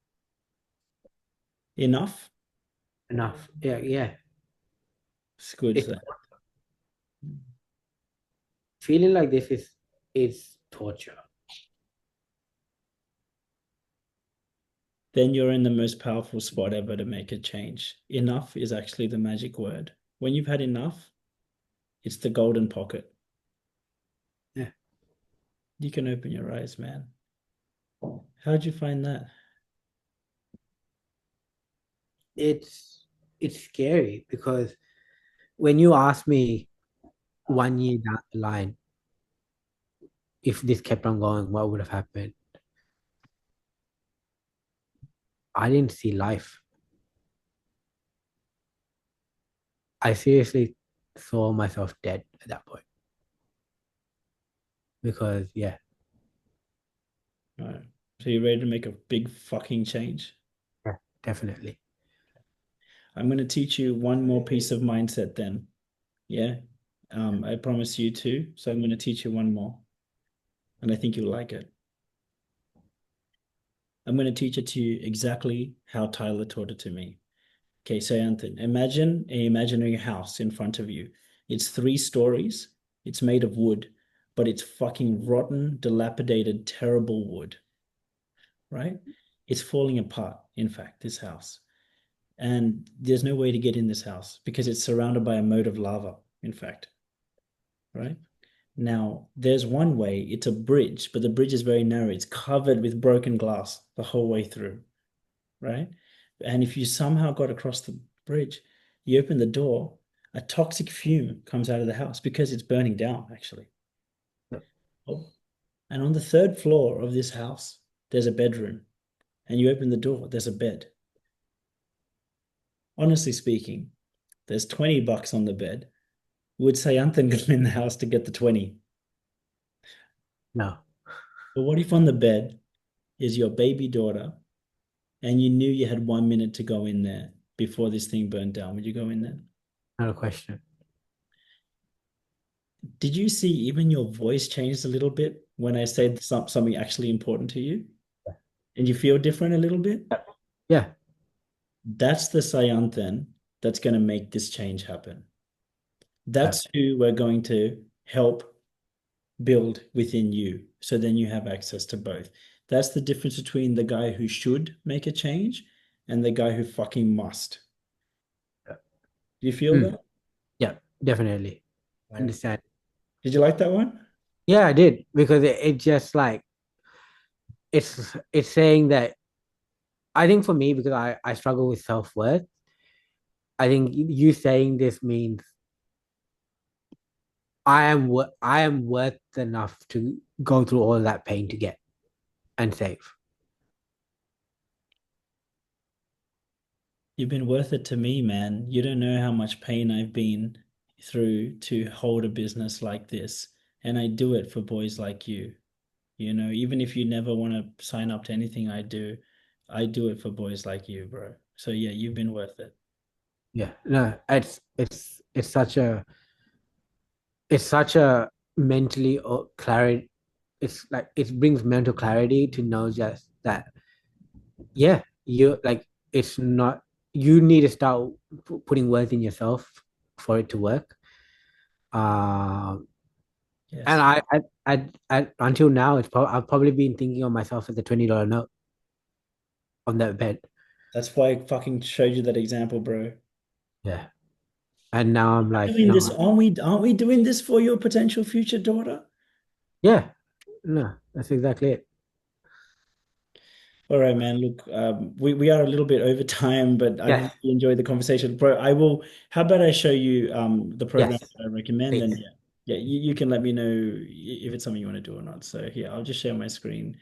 Enough? Enough. Yeah, yeah. It's good It's then. feeling like this is torture. Then you're in the most powerful spot ever to make a change. Enough is actually the magic word. When you've had enough, it's the golden pocket. Yeah. You can open your eyes, man. How'd you find that? It's it's scary because when you ask me 1 year down the line, if this kept on going, what would have happened? I didn't see life. I seriously saw myself dead at that point because yeah, All right. So you're ready to make a big fucking change? yeah, definitely. I'm going to teach you one more piece of mindset then. Yeah. I promise you two. So I'm going to teach you one more, and I think you'll like it. I'm going to teach it to you exactly how Tyler taught it to me. Okay, so Anthony, imagine an imaginary house in front of you. It's 3 stories. It's made of wood, but it's fucking rotten, dilapidated, terrible wood, right? It's falling apart, in fact, this house. And there's no way to get in this house because it's surrounded by a moat of lava, in fact, right? Now, there's one way, it's a bridge, but the bridge is very narrow. It's covered with broken glass the whole way through, right? And if you somehow got across the bridge, you open the door, a toxic fume comes out of the house because it's burning down, actually. Oh. And on the third floor of this house, there's a bedroom. And you open the door, there's a bed. Honestly speaking, there's $20 on the bed. Would Sayanthan go in the house to get the 20? No, But what if on the bed is your baby daughter and you knew you had 1 minute to go in there before this thing burned down? Would you go in there? not a question. Did you see even your voice changed a little bit when I said something actually important to you? And you feel different a little bit? Yeah, That's the Sayanthan that's going to make this change happen. yeah, That's who we're going to help build within you. So then you have access to both. That's the difference between the guy who should make a change and the guy who fucking must. yeah. Do you feel Mm, that? yeah, definitely. Right. Understand. Did you like that one? Yeah, I did because it just like it's saying that I think for me because I struggle with self-worth. I think you saying this means I am worth enough to go through all that pain to get and save. You've been worth it to me, man. You don't know how much pain I've been through to hold a business like this. And I do it for boys like you. Even if you never want to sign up to anything I do it for boys like you, bro. So yeah, you've been worth it. Yeah, no, it's such a it's such a mentally clarity. It's like it brings mental clarity to know just that, yeah, you like it's not, you need to start putting words in yourself for it to work. Um, and Yes. until now, I've probably been thinking of myself as a $20 note on that bed. That's why I fucking showed you that example, bro. Yeah. And now I'm like, Doing this, no, aren't we doing this for your potential future daughter? yeah, no, that's exactly it. All right, man. Look, we are a little bit over time, but I Yes, really enjoyed the conversation, bro. I will. How about I show you the program yes, that I recommend, and please. yeah, you can let me know if it's something you want to do or not. So here, I'll just share my screen.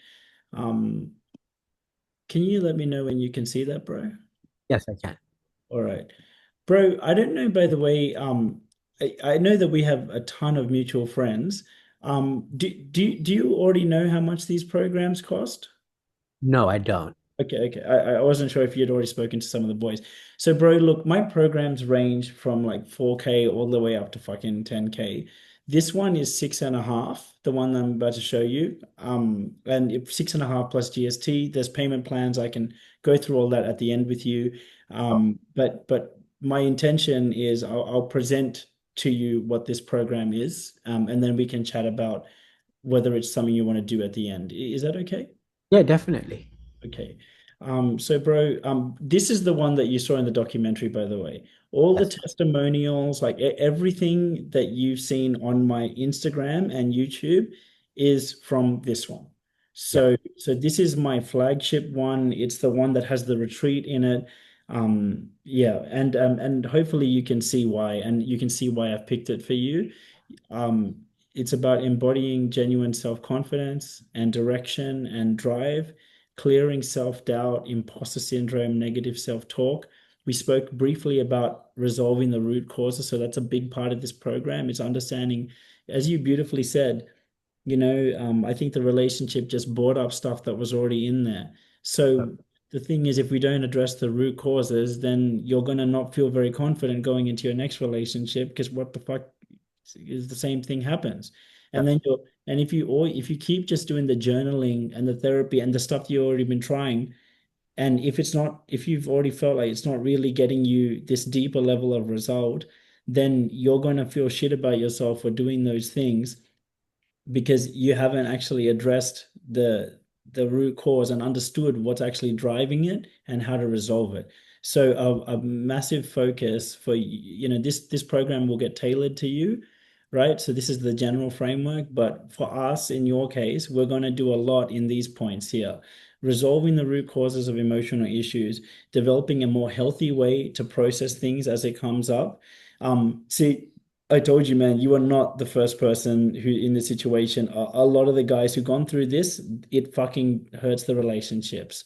Um, can you let me know when you can see that, bro? Yes, I can. All right, bro. I don't know, by the way. I know that we have a ton of mutual friends. Do you already know how much these programs cost? No, I don't. Okay. I wasn't sure if you'd already spoken to some of the boys. So, bro, look, my programs range from like 4K all the way up to fucking 10K. This one is six and a half, the one I'm about to show you. And if six and a half plus GST, there's payment plans. I can go through all that at the end with you. But my intention is I'll present to you what this program is, and then we can chat about whether it's something you want to do at the end. Is that okay? Yeah, definitely. Okay. So bro, this is the one that you saw in the documentary, by the way. All the Yes. testimonials, like everything that you've seen on my Instagram and YouTube is from this one. Yeah. So this is my flagship one. It's the one that has the retreat in it. Yeah, and hopefully you can see why, and you can see why I've picked it for you. Um, it's about embodying genuine self-confidence and direction and drive, clearing self-doubt, imposter syndrome, negative self-talk. We spoke briefly about resolving the root causes. So that's a big part of this program. It's understanding, as you beautifully said, I think the relationship just brought up stuff that was already in there. So the thing is, if we don't address the root causes, then you're going to not feel very confident going into your next relationship because what the fuck is the same thing happens. And Yep. then if you keep just doing the journaling and the therapy and the stuff that you've already been trying, and if you've already felt like it's not really getting you this deeper level of result, then you're going to feel shit about yourself for doing those things because you haven't actually addressed the root cause and understood what's actually driving it and how to resolve it. So a massive focus for this program will get tailored to you, right? So this is the general framework, but for us in your case, we're going to do a lot in these points here. Resolving the root causes of emotional issues, developing a more healthy way to process things as it comes up. See, I told you, man, you are not the first person who in this situation. A lot of the guys who've gone through this, it fucking hurts the relationships,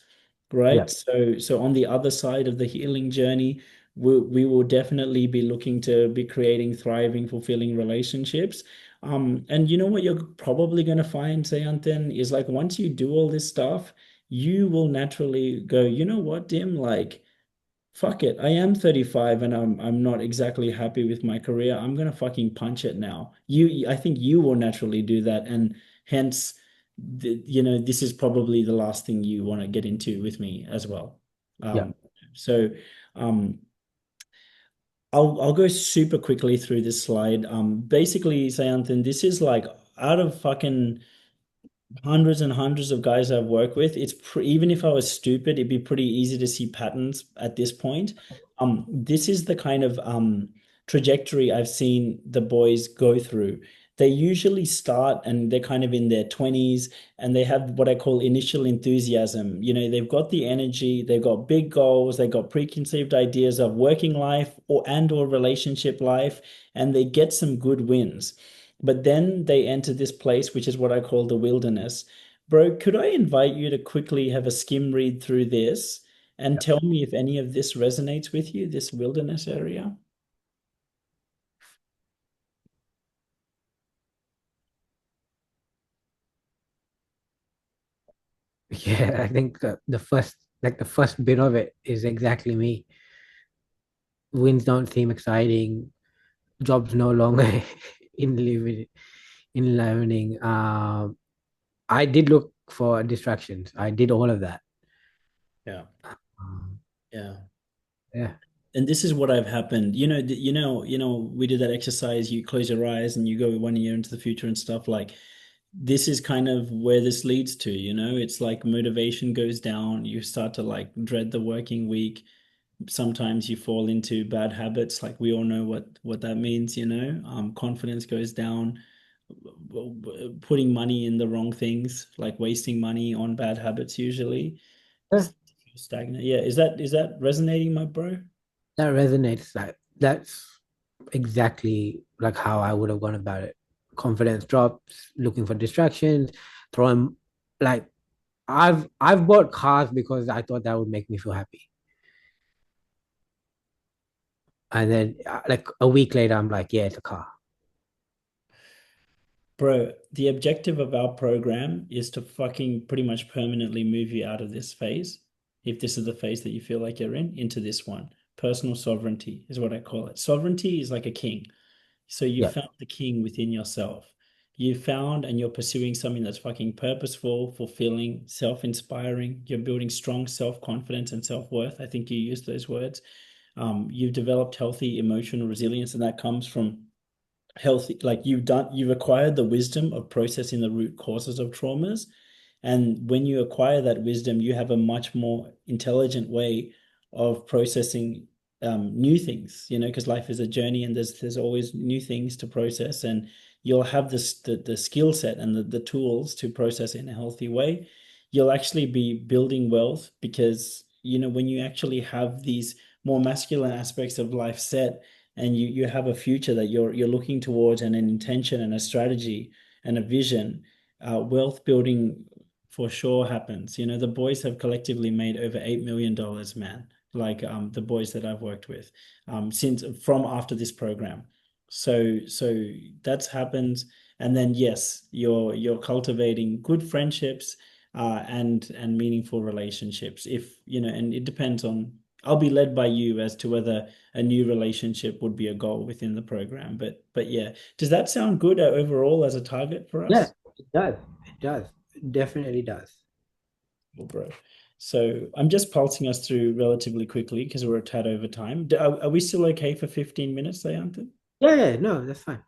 right? Yep. So on the other side of the healing journey, we will definitely be looking to be creating thriving, fulfilling relationships. And you know what you're probably going to find, Sayanthan, is like once you do all this stuff, you will naturally go, you know what, Dim, like fuck it. I am 35 and I'm not exactly happy with my career. I'm gonna fucking punch it now. I think you will naturally do that, and hence, this is probably the last thing you want to get into with me as well. Yep. Um, so, um, I'll go super quickly through this slide. Basically, Sayanthan, this is like out of fucking hundreds and hundreds of guys I've worked with, even if I was stupid, it'd be pretty easy to see patterns at this point. This is the kind of trajectory I've seen the boys go through. They usually start and they're kind of in their 20s and they have what I call initial enthusiasm. They've got the energy, they've got big goals, they've got preconceived ideas of working life or relationship life, and they get some good wins. But then they enter this place, which is what I call the wilderness. Bro, could I invite you to quickly have a skim read through this and Yep. tell me if any of this resonates with you, this wilderness area? Yeah, I think the first bit of it is exactly me. Wins don't seem exciting. Jobs no longer in living in learning. I did look for distractions. I did all of that. Yeah. Um, Yeah. yeah. And this is what I've happened. We do that exercise. You close your eyes and you go 1 year into the future and stuff. Like this is kind of where this leads to. It's like motivation goes down. You start to like dread the working week. Sometimes you fall into bad habits. Like we all know what that means. Confidence goes down. Putting money in the wrong things, like wasting money on bad habits, usually. Yeah, Stagnant. Yeah, is that resonating, my bro? that resonates. That's exactly like how I would have gone about it. Confidence drops, looking for distractions, throwing like I've bought cars because I thought that would make me feel happy. And then like a week later, I'm like, yeah, it's a car. Bro, the objective of our program is to fucking pretty much permanently move you out of this phase, if this is the phase that you feel like you're in, into this one. Personal sovereignty is what I call it. Sovereignty is like a king. So you Yeah. found the king within yourself. You found and you're pursuing something that's fucking purposeful, fulfilling, self-inspiring. You're building strong self-confidence and self-worth. I think you used those words. You've developed healthy emotional resilience, and that comes from healthy, like you've acquired the wisdom of processing the root causes of traumas. And when you acquire that wisdom, you have a much more intelligent way of processing new things, because life is a journey and there's always new things to process. And you'll have the skill set and the tools to process it in a healthy way. You'll actually be building wealth because, when you actually have these more masculine aspects of life set, and you have a future that you're looking towards, and an intention and a strategy and a vision, wealth building for sure happens. The boys have collectively made over $8 million, man. Like the boys that I've worked with, since from after this program. So that's happened. And then yes, you're cultivating good friendships, and meaningful relationships. If and it depends on. I'll be led by you as to whether a new relationship would be a goal within the program. But yeah, does that sound good overall as a target for Yeah, us? it does. It does. It definitely does. Well, bro. So I'm just pulsing us through relatively quickly because we're a tad over time. Are we still okay for 15 minutes, Sayanthan? Yeah, yeah, no, that's fine.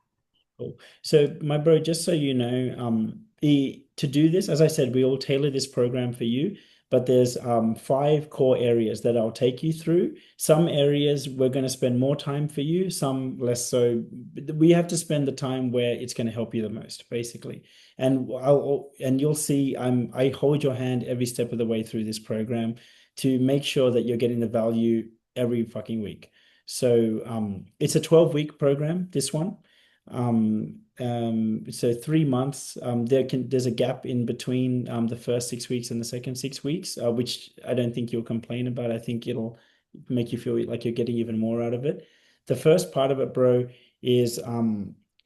Cool. So, my bro, just so you know, to do this, as I said, we all tailor this program for you, but there's five core areas that I'll take you through. Some areas we're going to spend more time for you, some less so. We have to spend the time where it's going to help you the most, basically. And you'll see I hold your hand every step of the way through this program to make sure that you're getting the value every fucking week. So it's a 12-week program, this one. So 3 months. There's a gap in between the first 6 weeks and the second 6 weeks, which I don't think you'll complain about. I think it'll make you feel like you're getting even more out of it. The first part of it, bro, is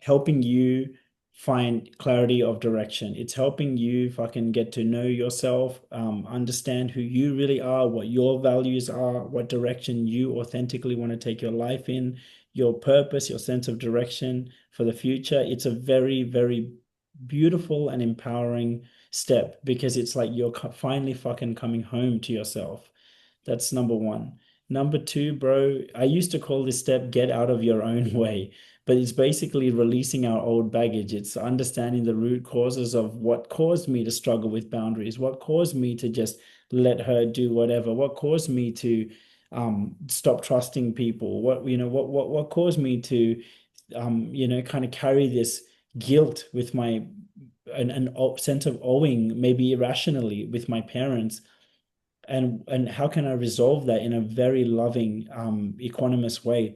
helping you find clarity of direction. It's helping you fucking get to know yourself, understand who you really are, what your values are, what direction you authentically want to take your life in, your purpose, your sense of direction for the future. It's a very, very beautiful and empowering step because it's like you're finally fucking coming home to yourself. That's number one. Number two, bro, I used to call this step get out of your own way, but it's basically releasing our old baggage. It's understanding the root causes of what caused me to struggle with boundaries, what caused me to just let her do whatever, what caused me to stop trusting people, what caused me to kind of carry this guilt with my sense of owing, maybe irrationally, with my parents, and how can I resolve that in a very loving, equanimous way?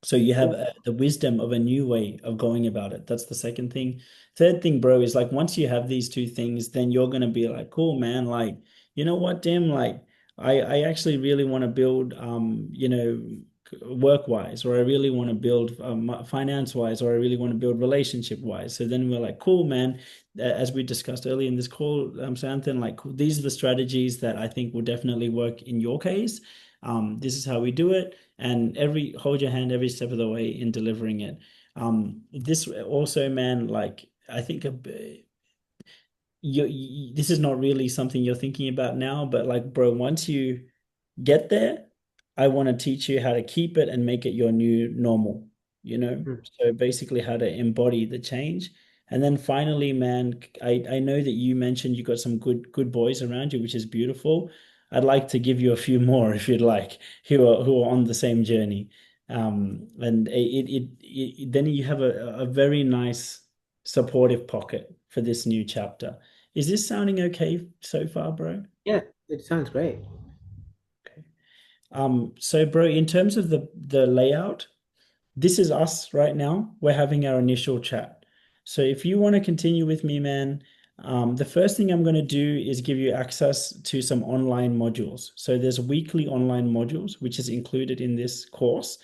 So you have Yeah. the wisdom of a new way of going about it. That's the second thing. Third thing, bro, is like once you have these two things, then you're gonna be like, cool, man. Like, you know what, Dim? Like, I actually really want to build, work wise, or I really want to build finance wise, or I really want to build relationship wise. So then we're like, cool, man. As we discussed earlier in this call, Santhan, like cool, these are the strategies that I think will definitely work in your case. This is how we do it, and hold your hand every step of the way in delivering it. This also, man, like I think this is not really something you're thinking about now, but like, bro, once you get there, I want to teach you how to keep it and make it your new normal, you know? Mm. So basically how to embody the change. And then finally, man, I know that you mentioned you got some good boys around you, which is beautiful. I'd like to give you a few more if you'd like, who are on the same journey. And then you have a very nice supportive pocket for this new chapter. Is this sounding okay so far, bro? Yeah, it sounds great. Okay. So bro, in terms of the layout, this is us right now. We're having our initial chat. So if you want to continue with me, man, the first thing I'm going to do is give you access to some online modules. So there's weekly online modules, which is included in this course.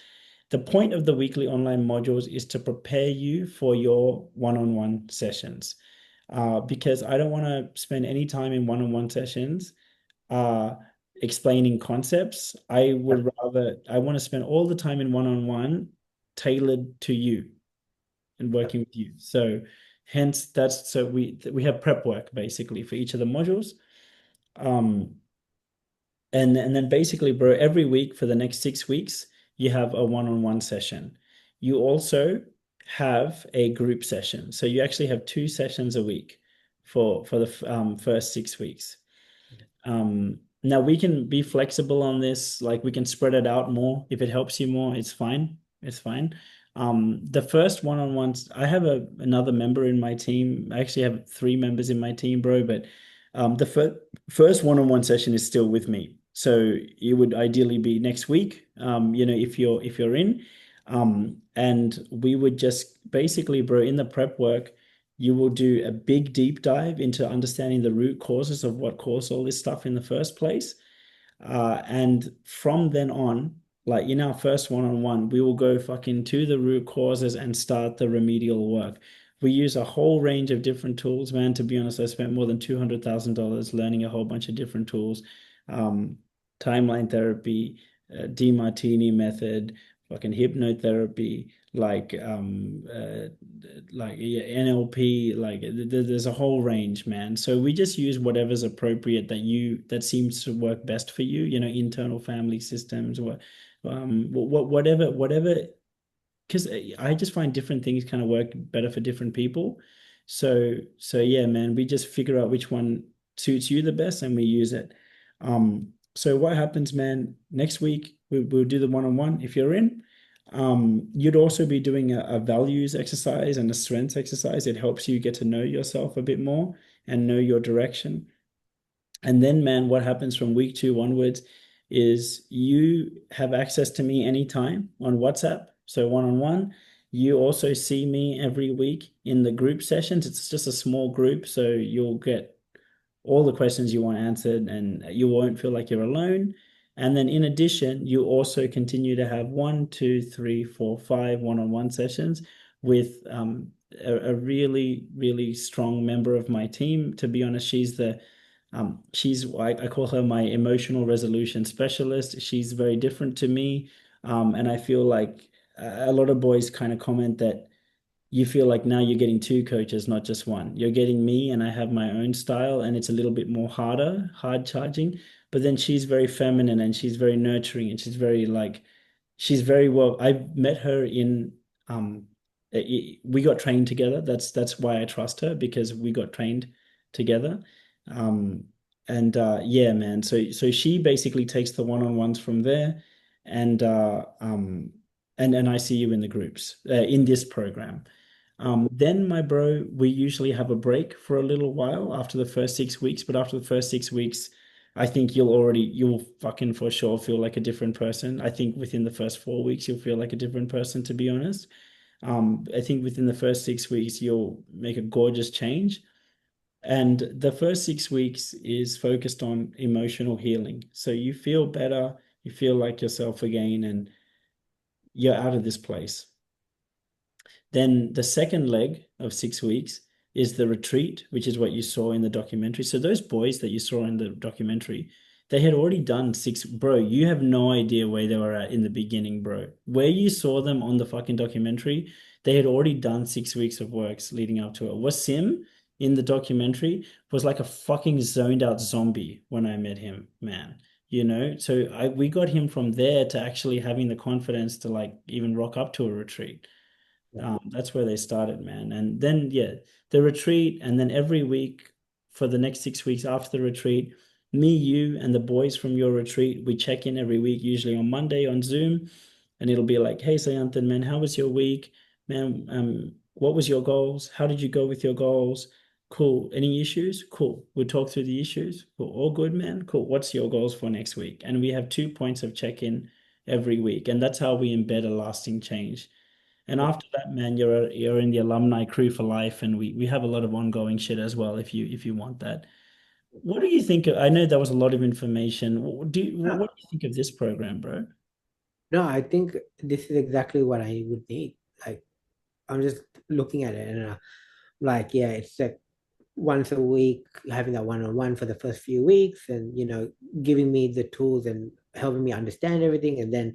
The point of the weekly online modules is to prepare you for your one-on-one sessions. Because I don't want to spend any time in one-on-one sessions uh, explaining concepts. I want to spend all the time in one-on-one tailored to you and working with you. So hence we have prep work basically for each of the modules. Um, and then basically, bro, every week for the next 6 weeks, you have a one-on-one session. You also have a group session. So you actually have two sessions a week for the first 6 weeks. Now we can be flexible on this, like we can spread it out more. If it helps you more, it's fine. It's fine. The first one-on-ones, I have another member in my team. I actually have three members in my team, bro, but the first one-on-one session is still with me. So it would ideally be next week, if you're in. And we would just basically, bro, in the prep work, you will do a big deep dive into understanding the root causes of what caused all this stuff in the first place. And from then on, like in our first one-on-one, we will go fucking to the root causes and start the remedial work. We use a whole range of different tools, man. To be honest, I spent more than $200,000 learning a whole bunch of different tools. Um, Timeline therapy, DeMartini method, fucking hypnotherapy, like yeah, NLP, like there's a whole range, man. So we just use whatever's appropriate that seems to work best for you, internal family systems, or whatever, because I just find different things kind of work better for different people. So yeah, man, we just figure out which one suits you the best and we use it. So what happens, man, next week we'll do the one-on-one if you're in. You'd also be doing a values exercise and a strengths exercise. It helps you get to know yourself a bit more and know your direction. And then, man, what happens from week two onwards is you have access to me anytime on WhatsApp. So one-on-one. You also see me every week in the group sessions. It's just a small group, so you'll get all the questions you want answered and you won't feel like you're alone. And then in addition, you also continue to have one, two, three, four, five one-on-one sessions with a really, really strong member of my team. To be honest, I call her my emotional resolution specialist. She's very different to me. And I feel like a lot of boys kind of comment that you feel like now you're getting two coaches, not just one. You're getting me, and I have my own style, and it's a little bit more hard charging. But then she's very feminine and she's very nurturing and she's very well. I met her in we got trained together. That's why I trust her because we got trained together. Um, and yeah, man. So she basically takes the one-on-ones from there, and and I see you in the groups in this program. Then, my bro, we usually have a break for a little while after the first 6 weeks, but after the first 6 weeks, I think you'll fucking for sure feel like a different person. I think within the first 4 weeks, you'll feel like a different person, to be honest. I think within the first 6 weeks, you'll make a gorgeous change. And the first 6 weeks is focused on emotional healing. So you feel better, you feel like yourself again, and you're out of this place. Then the second leg of 6 weeks is the retreat, which is what you saw in the documentary. So those boys that you saw in the documentary, they had already done six. Bro, you have no idea where they were at in the beginning, bro. Where you saw them on the fucking documentary, they had already done 6 weeks of works leading up to it. Wasim in the documentary was like a fucking zoned out zombie when I met him, man. So we got him from there to actually having the confidence to like even rock up to a retreat. Yeah. That's where they started, man. And then, yeah, the retreat, and then every week for the next 6 weeks after the retreat, me, you, and the boys from your retreat, we check in every week, usually on Monday on Zoom, and it'll be like, "Hey, Sayanthan, man, how was your week, man? What was your goals? How did you go with your goals? Cool. Any issues? Cool. We'll talk through the issues. Cool. All good, man. Cool. What's your goals for next week?" And we have 2 points of check-in every week, and that's how we embed a lasting change. And Yeah. after that, man, you're in the alumni crew for life, and we have a lot of ongoing shit as well if you want that. What do you think I know that was a lot of information. What do you think of this program, bro? No, I think this is exactly what I would need. Like, I'm just looking at it and like, yeah, it's like once a week, having that one-on-one for the first few weeks and, giving me the tools and helping me understand everything. And then,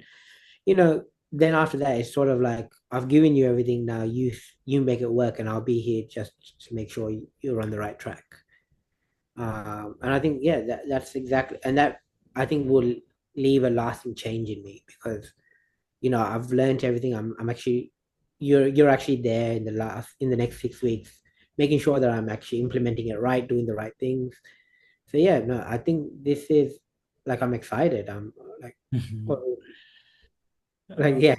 you know, then after that, it's sort of like, I've given you everything now. You make it work and I'll be here just to make sure you're on the right track. And I think, yeah, that's exactly, and that I think will leave a lasting change in me because I've learned everything. I'm actually you're actually there in the next 6 weeks, making sure that I'm actually implementing it right, doing the right things. So yeah, no, I think this is like I'm excited. I'm like, oh, like Uh, yeah,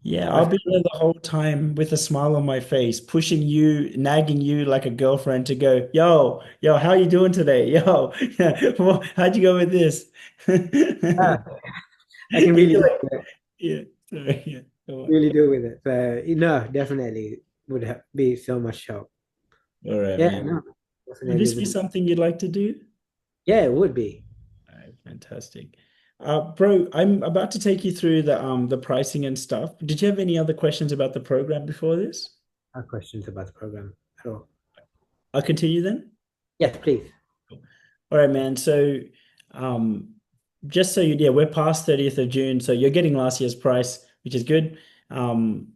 yeah, I'll that's be there the whole time with a smile on my face, pushing you, nagging you like a girlfriend to go, yo, how you doing today? Yo, yeah, well, how'd you go with this? uh, I can really do with it, Yeah, sorry, yeah. Go on. really do with it. So no, definitely would be so much help. All right, Yeah, man. no, Would definitely this be would. something you'd like to do? Yeah, it would be. All right, fantastic. Bro, I'm about to take you through the pricing and stuff. Did you have any other questions about the program before this? Questions about the program at all? I'll continue then. Yes, please. All right, man. So, um, just so yeah, we're past 30th of June, so you're getting last year's price, which is good. And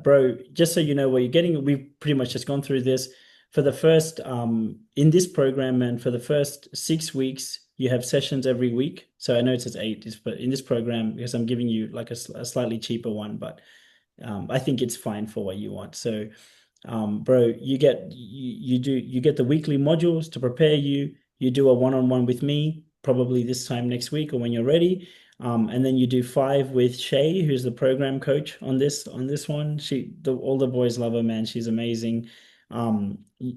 bro, just so you know what you're getting, we've pretty much just gone through this. For the first in this program, and for the first 6 weeks, you have sessions every week. So I know it says eight, but in this program, because I'm giving you like a slightly cheaper one, but I think it's fine for what you want. So bro, you get the weekly modules to prepare you. You do a one-on-one with me, probably this time next week or when you're ready. And then you do five with Shay, who's the program coach on this one. All the boys love her, man. She's amazing.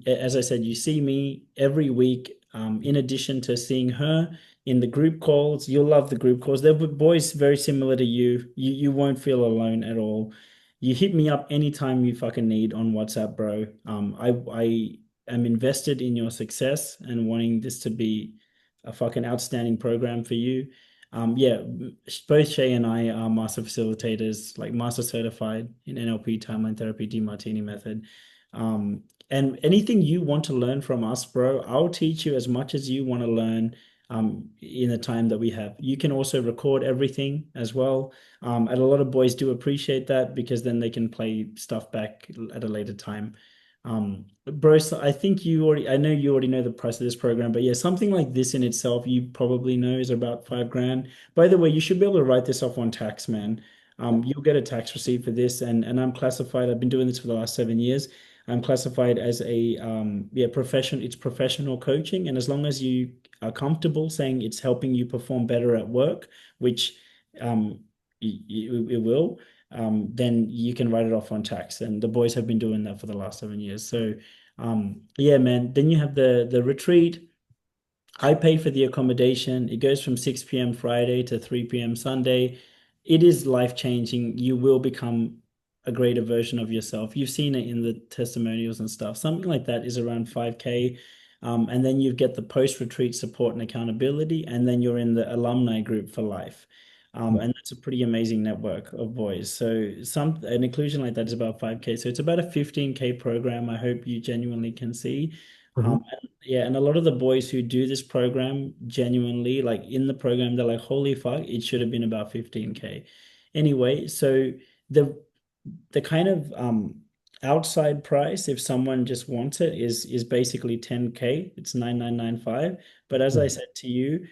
As I said, you see me every week. In addition to seeing her in the group calls, you'll love the group calls. They're boys very similar to you. You won't feel alone at all. You hit me up anytime you fucking need on WhatsApp, bro. I am invested in your success and wanting this to be a fucking outstanding program for you. Yeah, both Shay and I are master facilitators, like master certified in NLP, timeline therapy, DeMartini method. And anything you want to learn from us, bro, I'll teach you as much as you want to learn in the time that we have. You can also record everything as well. And a lot of boys do appreciate that because then they can play stuff back at a later time. Bro, so I know you already know the price of this program, but yeah, something like this in itself, you probably know is about 5 grand. By the way, you should be able to write this off on tax, man. You'll get a tax receipt for this, and I'm classified. I've been doing this for the last 7 years. I'm classified as a yeah profession. It's professional coaching, and as long as you are comfortable saying it's helping you perform better at work, which um, it will, then you can write it off on tax. And the boys have been doing that for the last 7 years. So, yeah, man. Then you have the retreat. I pay for the accommodation. It goes from 6 p.m. Friday to 3 p.m. Sunday. It is life changing. You will become a greater version of yourself. You've seen it in the testimonials and stuff. Something like that is around 5K. And then you get the post retreat support and accountability. And then you're in the alumni group for life. And that's a pretty amazing network of boys. So an inclusion like that is about 5K. So it's about a 15K program. I hope you genuinely can see. Mhm. Yeah, and a lot of the boys who do this program genuinely, like in the program, they're like, holy fuck, it should have been about 15K. Anyway, so the the kind of outside price, if someone just wants it, is basically 10K. It's 9995. But as I Mhm. said to you,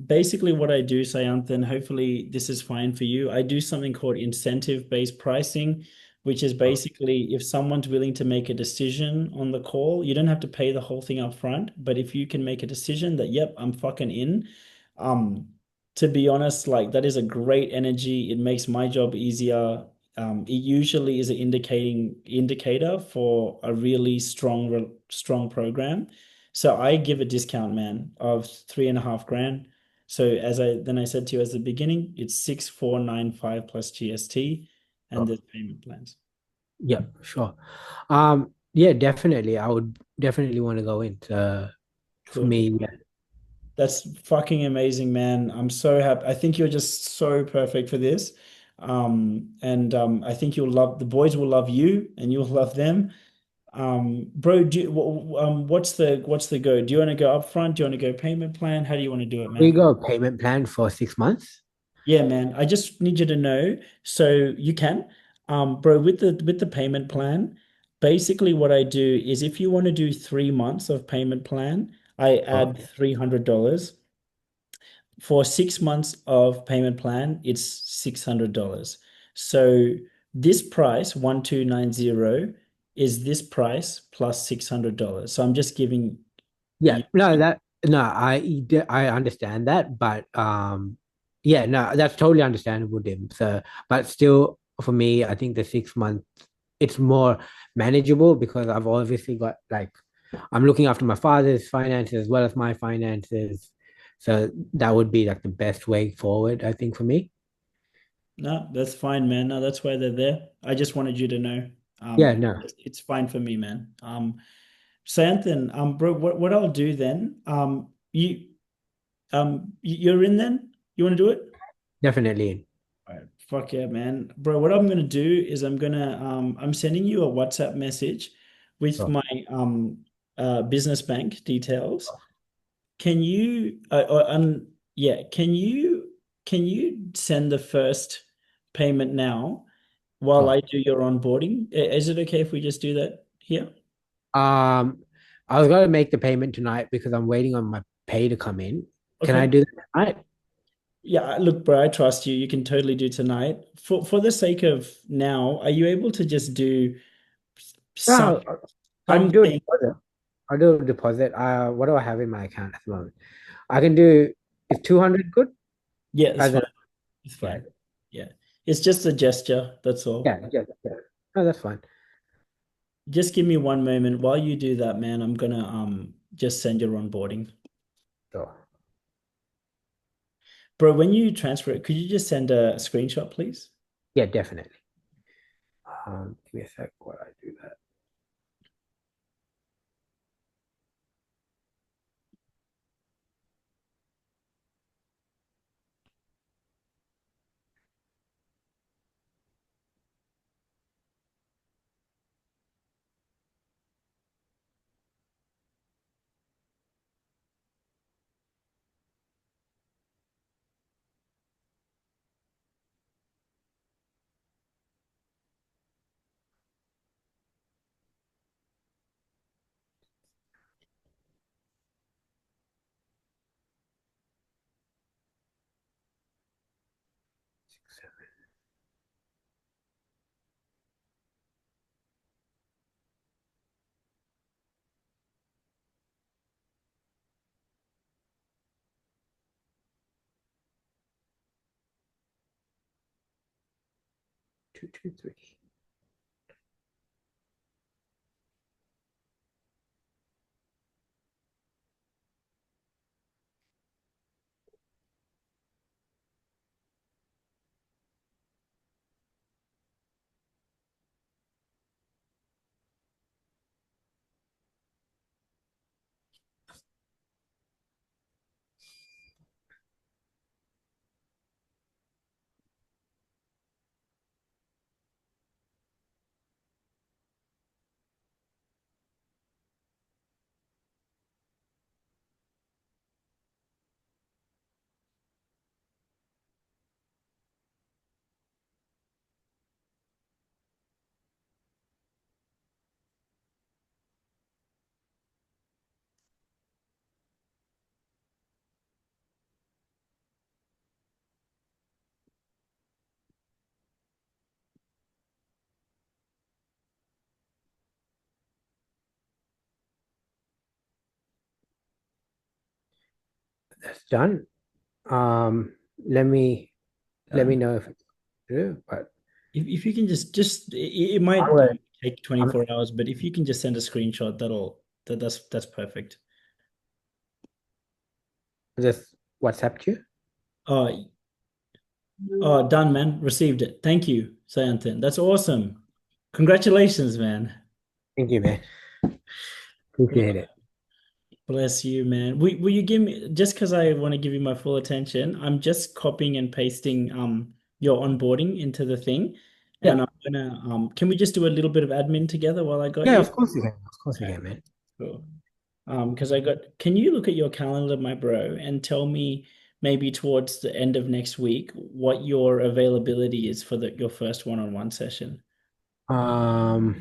basically what I do, Sayanthan, and hopefully this is fine for you, I do something called incentive-based pricing, which is Oh, basically if someone's willing to make a decision on the call, you don't have to pay the whole thing up front, but if you can make a decision that, yep, I'm fucking in, um, to be honest, like that is a great energy. It makes my job easier. It usually is an indicator for a really strong program. So I give a discount, man, of 3.5 grand. So I said to you as the beginning, it's 6495 plus GST, and oh. there's payment plans. Yeah, sure. Yeah, definitely. I would definitely want to go into for Cool. me, yeah. That's fucking amazing, man. I'm so happy. I think you're just so perfect for this. And I think you'll love the boys will love you and you'll love them. Bro, what's the go? Do you want to go up front? Do you want to go payment plan? How do you want to do it, We man? go a payment plan for 6 months. Yeah, man. I just need you to know so you can. Bro, with the payment plan, basically what I do is if you want to do 3 months of payment plan, I Oh, add $300. For 6 months of payment plan, it's $600. So this price, 1290, is this price plus $600. So I'm just giving yeah. you. No, I understand that, but yeah, no, that's totally understandable, Dim. So, but still, for me, I think the 6 months it's more manageable because I've obviously got like I'm looking after my father's finances as well as my finances. So that would be like the best way forward, I think, for me. No, that's fine, man. No, that's why they're there. I just wanted you to know. Yeah, no, It's fine for me, man. Sayanthan, bro, what I'll do then, you're in then? You want to do it? definitely. All right, fuck yeah, man. Bro, what I'm gonna do is I'm sending you a WhatsApp message with Oh. my business bank details. Can you yeah, can you send the first payment now while Oh. I do your onboarding? Is it okay if we just do that here? Um, I was gonna make the payment tonight because I'm waiting on my pay to come in. Can I Okay. do that tonight? Yeah, look, bro, I trust you. You can totally do tonight. For the sake of now, are you able to just do some No, I can do a something? deposit. I'll do a deposit. What do I have in my account at the moment? I can do, is 200 good? Yeah, it's As fine. a, It's yeah, fine. Yeah. It's just a gesture, that's all. yeah, yeah, yeah. No, that's fine. Just give me one moment. While you do that, man, I'm gonna just send your onboarding. So, Bro, when you transfer it, could you just send a screenshot, please? yeah, definitely. Give me a sec while I do that. 223. that's done. Um, let me let me Done. know if it's true, but If you can just it I'm might gonna take I'm 24 hours, but if you can just send a screenshot, that's perfect. just WhatsApp you. Oh, oh, done, man. Received it. Thank you, Sayanthan. That's awesome. Congratulations, man. Thank you, man. Appreciate it. Bless you, man. Will you give me just because I want to give you my full attention, I'm just copying and pasting your onboarding into the thing. And Yeah, I'm gonna can we just do a little bit of admin together while I got yeah, you? of course you can. Of course you Okay, can, man. cool. Because I got can you look at your calendar, my bro, and tell me maybe towards the end of next week what your availability is for your first one-on-one session? Um,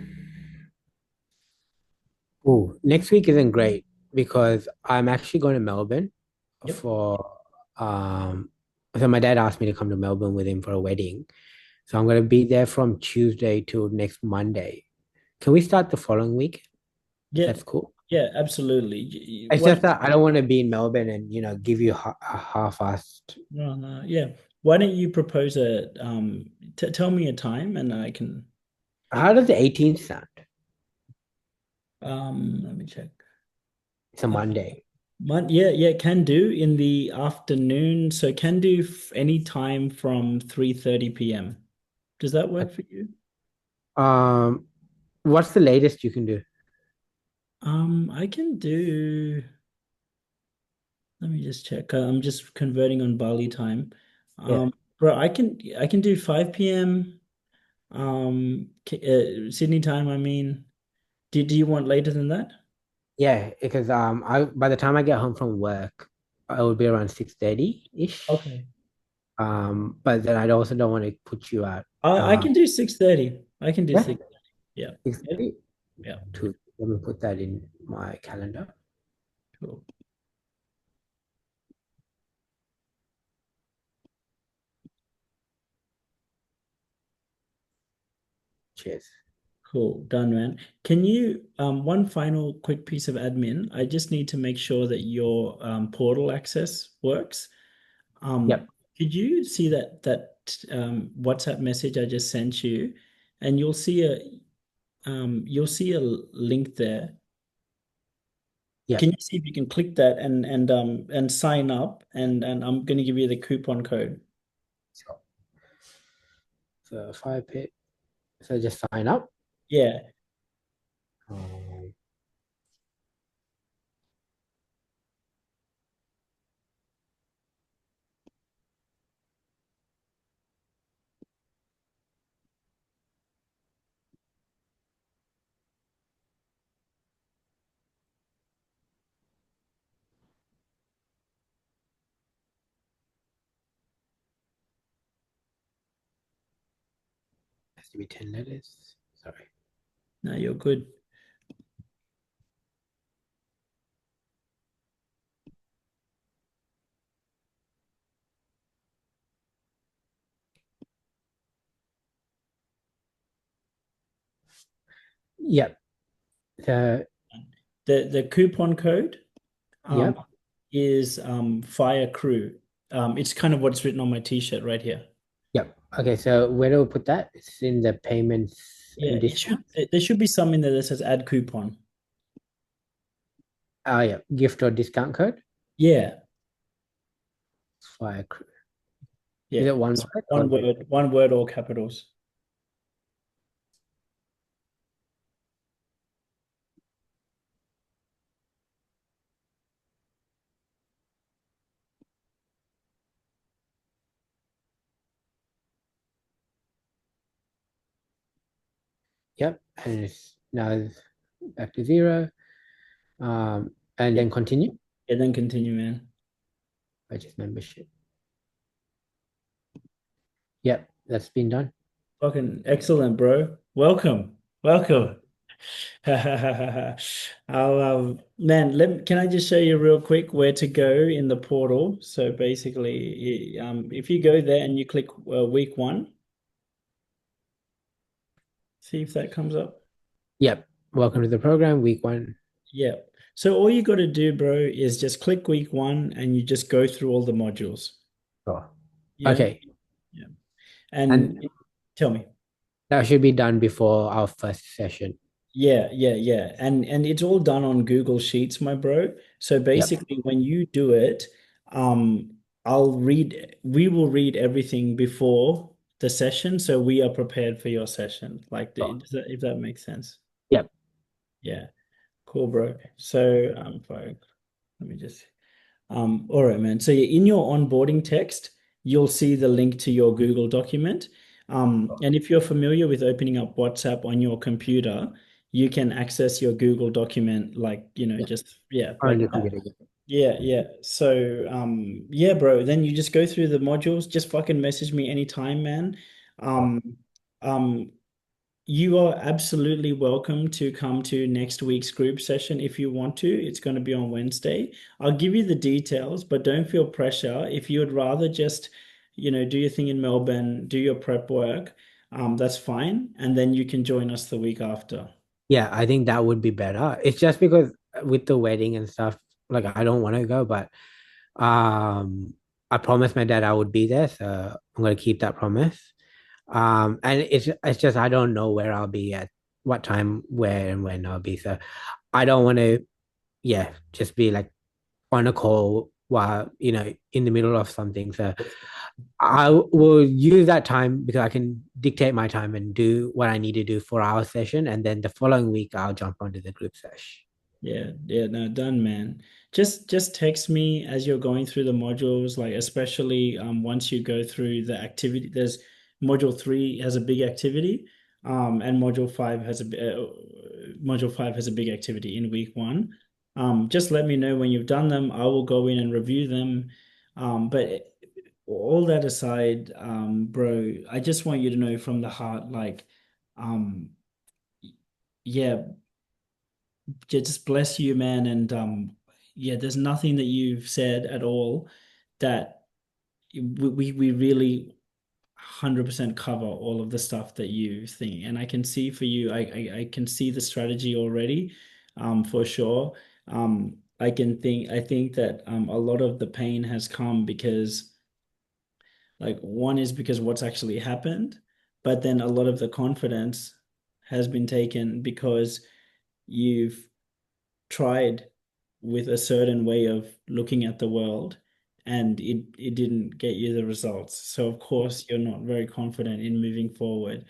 oh, next week isn't great because I'm actually going to Melbourne Yep. for um. So my dad asked me to come to Melbourne with him for a wedding. So I'm going to be there from Tuesday till next Monday. Can we start the following week? If Yeah, that's cool. yeah, absolutely. It's What just that I don't want to be in Melbourne and give you a half-assed. No, no, yeah. Why don't you propose t tell me a time and I can How does the 18th sound? let me check. It's a Uh, Monday. yeah, yeah, can do in the afternoon. So can do any time from 3:30 p.m. Does that work for you? Um, what's the latest you can do? I can do, let me just check. I'm just converting on Bali time. Yeah, Bro, I can do 5 p.m. Sydney time, I mean. Do you want later than that? yeah, because I by the time I get home from work, it will be around 6:30 ish. Okay. But then I also don't want to put you out. I can do 6:30. I can do Yeah, 6. Yeah. Yeah. 6:30. Yeah. To let me put that in my calendar. Cool. Cheers. Cool. Done, man. Can you one final quick piece of admin? I just need to make sure that your portal access works. Yep, Could you see that WhatsApp message I just sent you? And you'll see a link there. Can yep. you see if you can click that and sign up and I'm gonna give you the coupon code. So 5 pit. So just sign up. Yeah. Um, has to be 10 letters. Sorry. No, you're good. Yep. So The coupon code um, yep. is Fire Crew. It's kind of what's written on my t-shirt right here. Yep. Okay, so where do we put that? It's in the payments Yeah, and it should discounts. there should be some in there that says add coupon. Oh, yeah. Gift or discount code. Yeah, Fire crew. Is yeah. it one It's word or one word, one word, all capitals. yep? And it's now back to zero. And Yeah, then continue. yeah. Then continue, man. Purchase membership. Yep, that's been done. Fucking excellent, bro. Welcome, welcome. Man, can I just show you real quick where to go in the portal? So basically, if you go there and you click week one, see if that comes up. Yep. Welcome to the program, week one. Yeah. So all you got to do, bro, is just click week one and you just go through all the modules. Sure. Yeah. Okay. Yeah. And And tell me. that should be done before our first session. Yeah, yeah, yeah. And it's all done on Google Sheets, my bro. So Yep. basically when you do it, we will read everything before the session, so we are prepared for your session. Like Sure. if that makes sense. Yep. Yeah, cool, bro. So fine. Let me just all right, man. So in your onboarding text, you'll see the link to your Google document. And if you're familiar with opening up WhatsApp on your computer, you can access your Google document like, Yep. just yeah, On like the that. computer. Yep. Yeah, yeah. So yeah, bro. Then you just go through the modules. Just fucking message me anytime, man. Sure. Um, um, you are absolutely welcome to come to next week's group session if you want to. It's going to be on Wednesday. I'll give you the details, but don't feel pressure. If you would rather just, do your thing in Melbourne, do your prep work, that's fine. And then you can join us the week after. Yeah, I think that would be better. It's just because with the wedding and stuff, like I don't want to go, but um I promised my dad I would be there, so I'm gonna keep that promise. And it's just I don't know where I'll be at what time, where and when I'll be. So I don't want to, yeah, just be like on a call while, in the middle of something. So I will use that time because I can dictate my time and do what I need to do for our session. And then the following week, I'll jump onto the group sesh. Yeah, yeah, no, done, man. Just text me as you're going through the modules, like especially once you go through the activity. There's module three has a big activity, and module five has a big activity in week one. Just let me know when you've done them. I will go in and review them. But all that aside, bro, I just want you to know from the heart, like, um, yeah, just bless you, man. And yeah, there's nothing that you've said at all that we really 100% cover all of the stuff that you think. And I can see for you, I can see the strategy already, for sure. I think that a lot of the pain has come because, like, one is because what's actually happened, but then a lot of the confidence has been taken because you've tried with a certain way of looking at the world and it didn't get you the results. So of course you're not very confident in moving forward.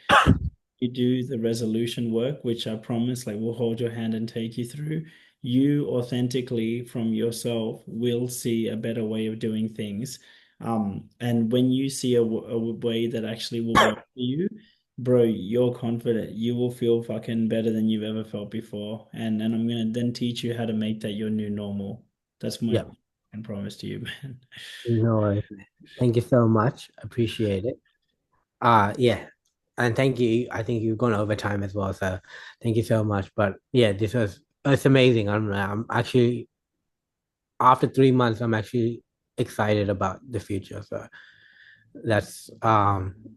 You do the resolution work, which I promise, like we'll hold your hand and take you through. You authentically from yourself will see a better way of doing things. And when you see a way that actually will work for you, bro, you're confident. You will feel fucking better than you've ever felt before. And I'm gonna then teach you how to make that your new normal. That's my Yep. fucking promise to you, man. No worries, man. Thank you so much. Appreciate it. Yeah. And thank you. I think you've gone over time as well. So thank you so much. But yeah, it's amazing. I'm actually after 3 months, I'm actually excited about the future. So that's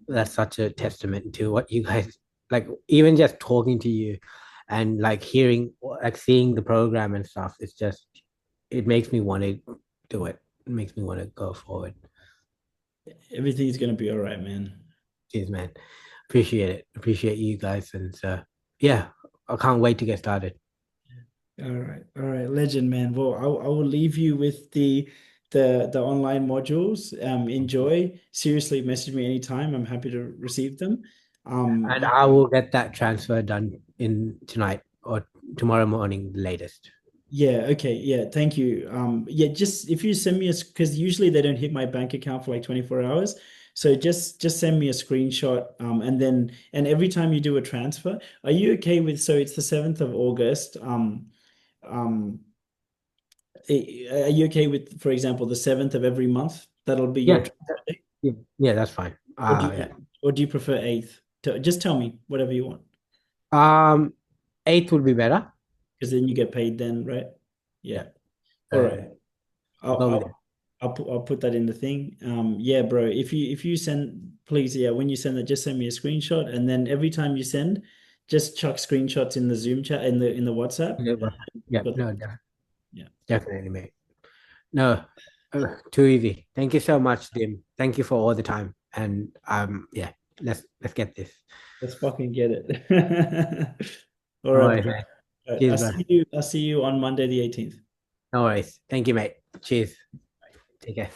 that's such a testament to what you guys like, even just talking to you and like hearing, like seeing the program and stuff. It's just it makes me want to do it. It makes me want to go forward. Everything's gonna be all right, man. Cheers, man. Appreciate it. Appreciate you guys. And yeah, I can't wait to get started. All right, legend, man. Well, I will leave you with the online modules. Enjoy. Seriously, message me anytime. I'm happy to receive them. And I will get that transfer done in tonight or tomorrow morning latest. Yeah, okay, yeah, thank you. Yeah, just if you send me a, because usually they don't hit my bank account for like 24 hours. So just send me a screenshot. And every time you do a transfer, are you okay with, so it's the 7th of August. Um, Are you okay with, for example, the 7th of every month? That'll be your Yeah, transfer date? yeah, yeah, that's fine. Yeah. Or do you prefer 8th? Just tell me whatever you want, Um, 8th would be better. because then you get paid then, right? Yeah. Yeah. All right. Uh, I'll go with it. I'll I'll put that in the thing. Yeah, bro. If you send, please, yeah, when you send that, just send me a screenshot, and then every time you send, just chuck screenshots in the Zoom chat in the WhatsApp. Yeah, but- yeah, But no, no. Yeah. definitely, mate. No, too easy. Thank you so much, Dim. Thank you for all the time. And yeah, let's get this. Let's fucking get it. All No right, worries, bro. man. All right, Cheers, bro. I'll see you on Monday the 18th. No worries. Thank you, mate. Cheers. Take care.